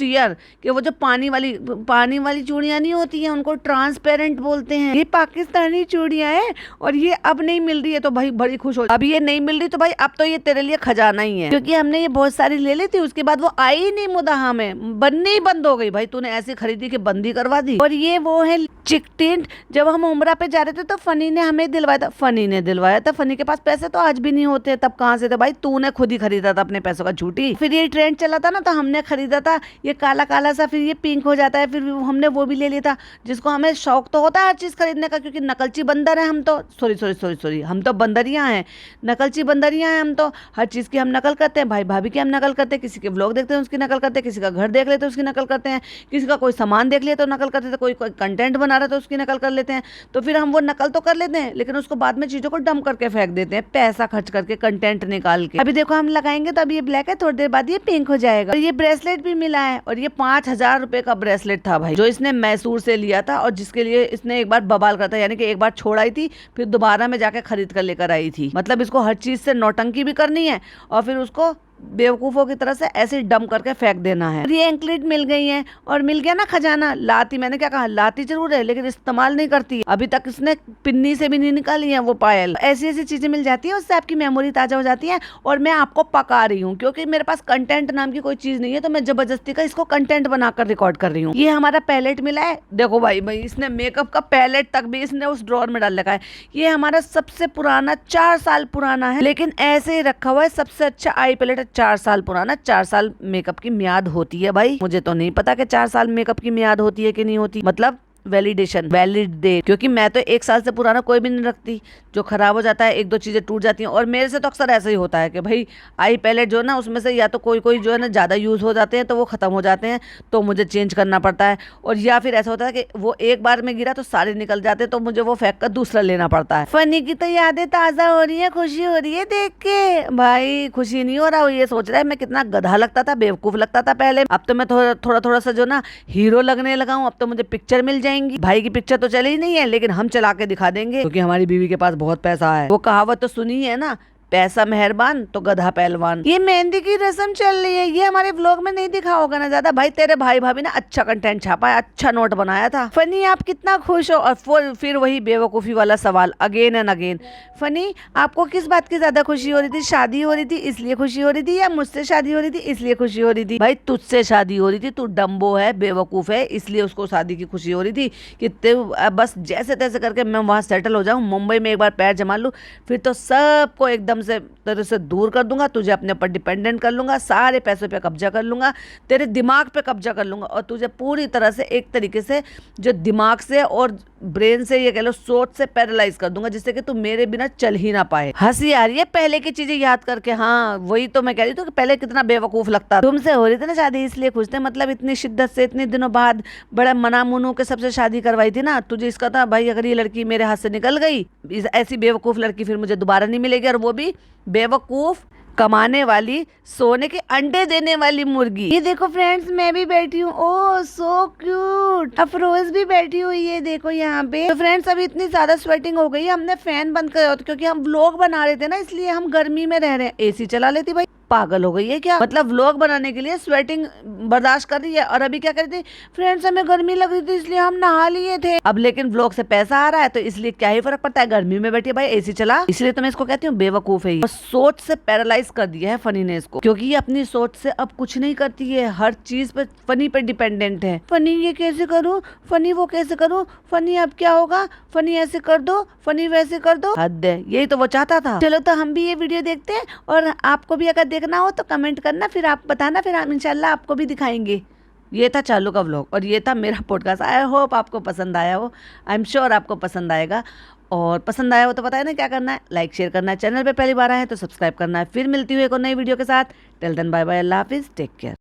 ईयर कि वो जो पानी वाली चूड़ियां नहीं होती है, उनको ट्रांसपेरेंट बोलते हैं। ये पाकिस्तानी चूड़ियां हैं और ये अब नहीं मिल रही है, तो भाई बड़ी खुश हो। अब ये नहीं मिल रही तो भाई अब तो ये तेरे लिए खजाना ही है, क्योंकि हमने ये बहुत सारी ले ली थी, उसके बाद वो आई ही नहीं मुदाहा में, बननी ही बंद हो गई। भाई तूने ऐसी खरीदी कि बंदी करवा दी। और ये वो है चिक टिंट, जब हम उमरा पे जा रहे थे तो फनी ने हमें दिलवाया था। फनी के पास पैसे तो आज भी नहीं होते, तब कहाँ से थे भाई, तूने खुद ही खरीदा था अपने पैसों का, झूठी। फिर ये ट्रेंड चला था ना, तो हमने खरीदा था ये काला काला सा, फिर ये पिंक हो जाता है, फिर हमने वो भी ले लिया था। जिसको हमें शौक तो होता है हर चीज खरीदने का, क्योंकि नकलची बंदर है हम तो, सॉरी हम तो बंदरियां हैं, नकलची बंदरियां हैं हम तो। हर चीज की हम नकल करते हैं, भाई भाभी की हम नकल करते हैं, किसी के व्लॉग देखते हैं उसकी नकल करते हैं, किसी का घर देख लेते हैं उसकी नकल करते हैं, किसी का कोई सामान देख लिया तो नकल करते हैं, कोई कंटेंट बना रहा है तो उसकी नकल कर लेते हैं। तो फिर हम वो नकल तो कर लेते हैं, लेकिन उसको बाद में चीजों को डंप करके फेंक देते हैं, पैसा खर्च करके, कंटेंट निकाल के। अभी देखो हम लगाएंगे तो अभी ये ब्लैक है, थोड़ी देर बाद ये पिंक हो जाएगा। और ये ब्रेसलेट भी मिला है, और ये 5,000 रुपए का ब्रेसलेट था भाई, जो इसने मैसूर से लिया था, और जिसके लिए इसने एक बार बवाल करता, यानी कि एक बार छोड़ आई थी, फिर दोबारा में जाके खरीद कर लेकर आई थी। मतलब इसको हर चीज से नौटंकी भी करनी है और फिर उसको बेवकूफों की तरह से ऐसे डम करके फेंक देना है। ये एंकलेट मिल गई है, और मिल गया ना खजाना। लाती, मैंने क्या कहा, लाती जरूर है लेकिन इस्तेमाल नहीं करती, अभी तक इसने पिन्नी से भी नहीं निकाली है वो पायल। ऐसी ऐसी चीजें मिल जाती है, उससे आपकी मेमोरी ताजा हो जाती है। और मैं आपको पका रही हूँ, क्योंकि मेरे पास कंटेंट नाम की कोई चीज नहीं है, तो मैं जबरदस्ती का इसको कंटेंट बनाकर रिकॉर्ड कर रही हूँ। ये हमारा पैलेट मिला है, देखो भाई इसने मेकअप का पैलेट तक भी इसने उस ड्रॉर में डाल रखा है। ये हमारा सबसे पुराना, 4 साल पुराना है, लेकिन ऐसे ही रखा हुआ है। सबसे अच्छा आई पैलेट है, 4 साल पुराना। 4 साल मेकअप की मियाद होती है भाई, मुझे तो नहीं पता कि 4 साल मेकअप की मियाद होती है कि नहीं होती, मतलब वैलिड डेट। क्योंकि मैं तो 1 साल से पुराना कोई भी नहीं रखती, जो खराब हो जाता है, 1-2 चीजें टूट जाती हैं। और मेरे से तो अक्सर ऐसा ही होता है कि भाई आई पैलेट जो है ना, उसमें से या तो कोई जो है ना ज्यादा यूज हो जाते हैं तो वो खत्म हो जाते हैं, तो मुझे चेंज करना पड़ता है। और या फिर ऐसा होता है कि वो एक बार में गिरा तो सारे निकल जाते हैं, तो मुझे वो फेंक कर दूसरा लेना पड़ता है। फनी की तो यादें ताजा हो रही है, खुशी हो रही है देख के। भाई खुशी नहीं हो रहा, वो ये सोच रहा है मैं कितना गधा लगता था, बेवकूफ लगता था पहले, अब तो मैं थोड़ा सा जो ना हीरो लगने लगा हूँ। अब तो मुझे पिक्चर मिल जाएंगी। भाई की पिक्चर तो चली ही नहीं है, लेकिन हम चला के दिखा देंगे, क्योंकि हमारी बीवी के पास बहुत पैसा है। वो कहावत तो सुनी है ना, पैसा मेहरबान तो गधा पहलवान। ये मेहंदी की रस्म चल रही है, ये हमारे व्लॉग में नहीं दिखा होगा ना ज्यादा। भाई तेरे भाई भाभी ने अच्छा कंटेंट छापा है, अच्छा नोट बनाया था। फनी आप कितना खुश हो। और फिर वही बेवकूफी वाला सवाल अगेन एंड अगेन। फनी आपको किस बात की ज्यादा खुशी हो रही थी, शादी हो रही थी इसलिए खुशी हो रही थी, या मुझसे शादी हो रही थी इसलिए खुशी हो रही थी? भाई तुझसे शादी हो रही थी, तू डम्बो है, बेवकूफ है, इसलिए उसको शादी की खुशी हो रही थी कि बस जैसे तैसे करके मैं वहां सेटल हो जाऊं, मुंबई में एक बार पैर जमा लूं, फिर तो सबको एकदम से तेरे से दूर कर दूंगा, तुझे अपने ऊपर डिपेंडेंट कर लूंगा, सारे पैसों पे कब्जा कर लूंगा, तेरे दिमाग पे कब्जा कर लूंगा, और तुझे पूरी तरह से एक तरीके से जो दिमाग से और ब्रेन से, ये कह लो सोच से पैरालाइज कर दूंगा, जिससे कि तू मेरे बिना चल ही ना पाए। हंसी आ रही है पहले की चीजें याद करके। हाँ वही तो मैं कह रही थी कि पहले कितना बेवकूफ लगता। तुमसे हो रही थी ना शादी इसलिए खुश थे, मतलब इतनी शिद्दत से इतने दिनों बाद बड़ा मना मुनू के सबसे शादी करवाई थी ना, तुझे इसका था भाई अगर ये लड़की मेरे हाथ से निकल गई, ऐसी बेवकूफ लड़की फिर मुझे दोबारा नहीं मिलेगी, और वो भी बेवकूफ कमाने वाली, सोने के अंडे देने वाली मुर्गी। ये देखो फ्रेंड्स, मैं भी बैठी हूँ। ओह सो क्यूट। अफरोज भी बैठी हुई है, देखो यहाँ पे। तो फ्रेंड्स अभी इतनी ज्यादा स्वेटिंग हो गई है, हमने फैन बंद कर दिया क्योंकि हम व्लॉग बना रहे थे ना, इसलिए हम गर्मी में रह रहे हैं। एसी चला लेती भाई, पागल हो गई है क्या? मतलब व्लॉग बनाने के लिए स्वेटिंग बर्दाश्त कर रही है, और अभी क्या कर रही थी फ्रेंड्स, हमें गर्मी लग रही थी इसलिए हम नहा लिए थे। अब लेकिन व्लॉग से पैसा आ रहा है तो इसलिए क्या ही फर्क पड़ता है, गर्मी में बैठी है भाई, एसी चला। इसलिए तो मैं इसको कहती हूँ बेवकूफ है। सोच से पैरालाइज कर दिया है फनी ने इसको, क्योंकि ये अपनी सोच से अब कुछ नहीं करती है, हर चीज पे फनी पे डिपेंडेंट है। फनी ये कैसे करूँ, फनी वो कैसे करूँ, फनी अब क्या होगा, फनी ऐसे कर दो, फनी वैसे कर दो। हद है, यही तो वो चाहता था। चलो तो हम भी ये वीडियो देखते हैं, और आपको भी अगर देखना हो तो कमेंट करना, फिर आप बताना, फिर हम इंशाल्लाह आपको भी दिखाएंगे। ये था चालू का व्लॉग और ये था मेरा पॉडकास्ट। आई होप आपको पसंद आया हो, आई एम श्योर आपको पसंद आएगा। और पसंद आया हो तो पता है ना क्या करना है, लाइक शेयर करना है, चैनल पे पहली बार आए हैं तो सब्सक्राइब करना है। फिर मिलती हूँ एक और नई वीडियो के साथ। टिल देन बाय बाय, अल्लाह हाफिज, टेक केयर।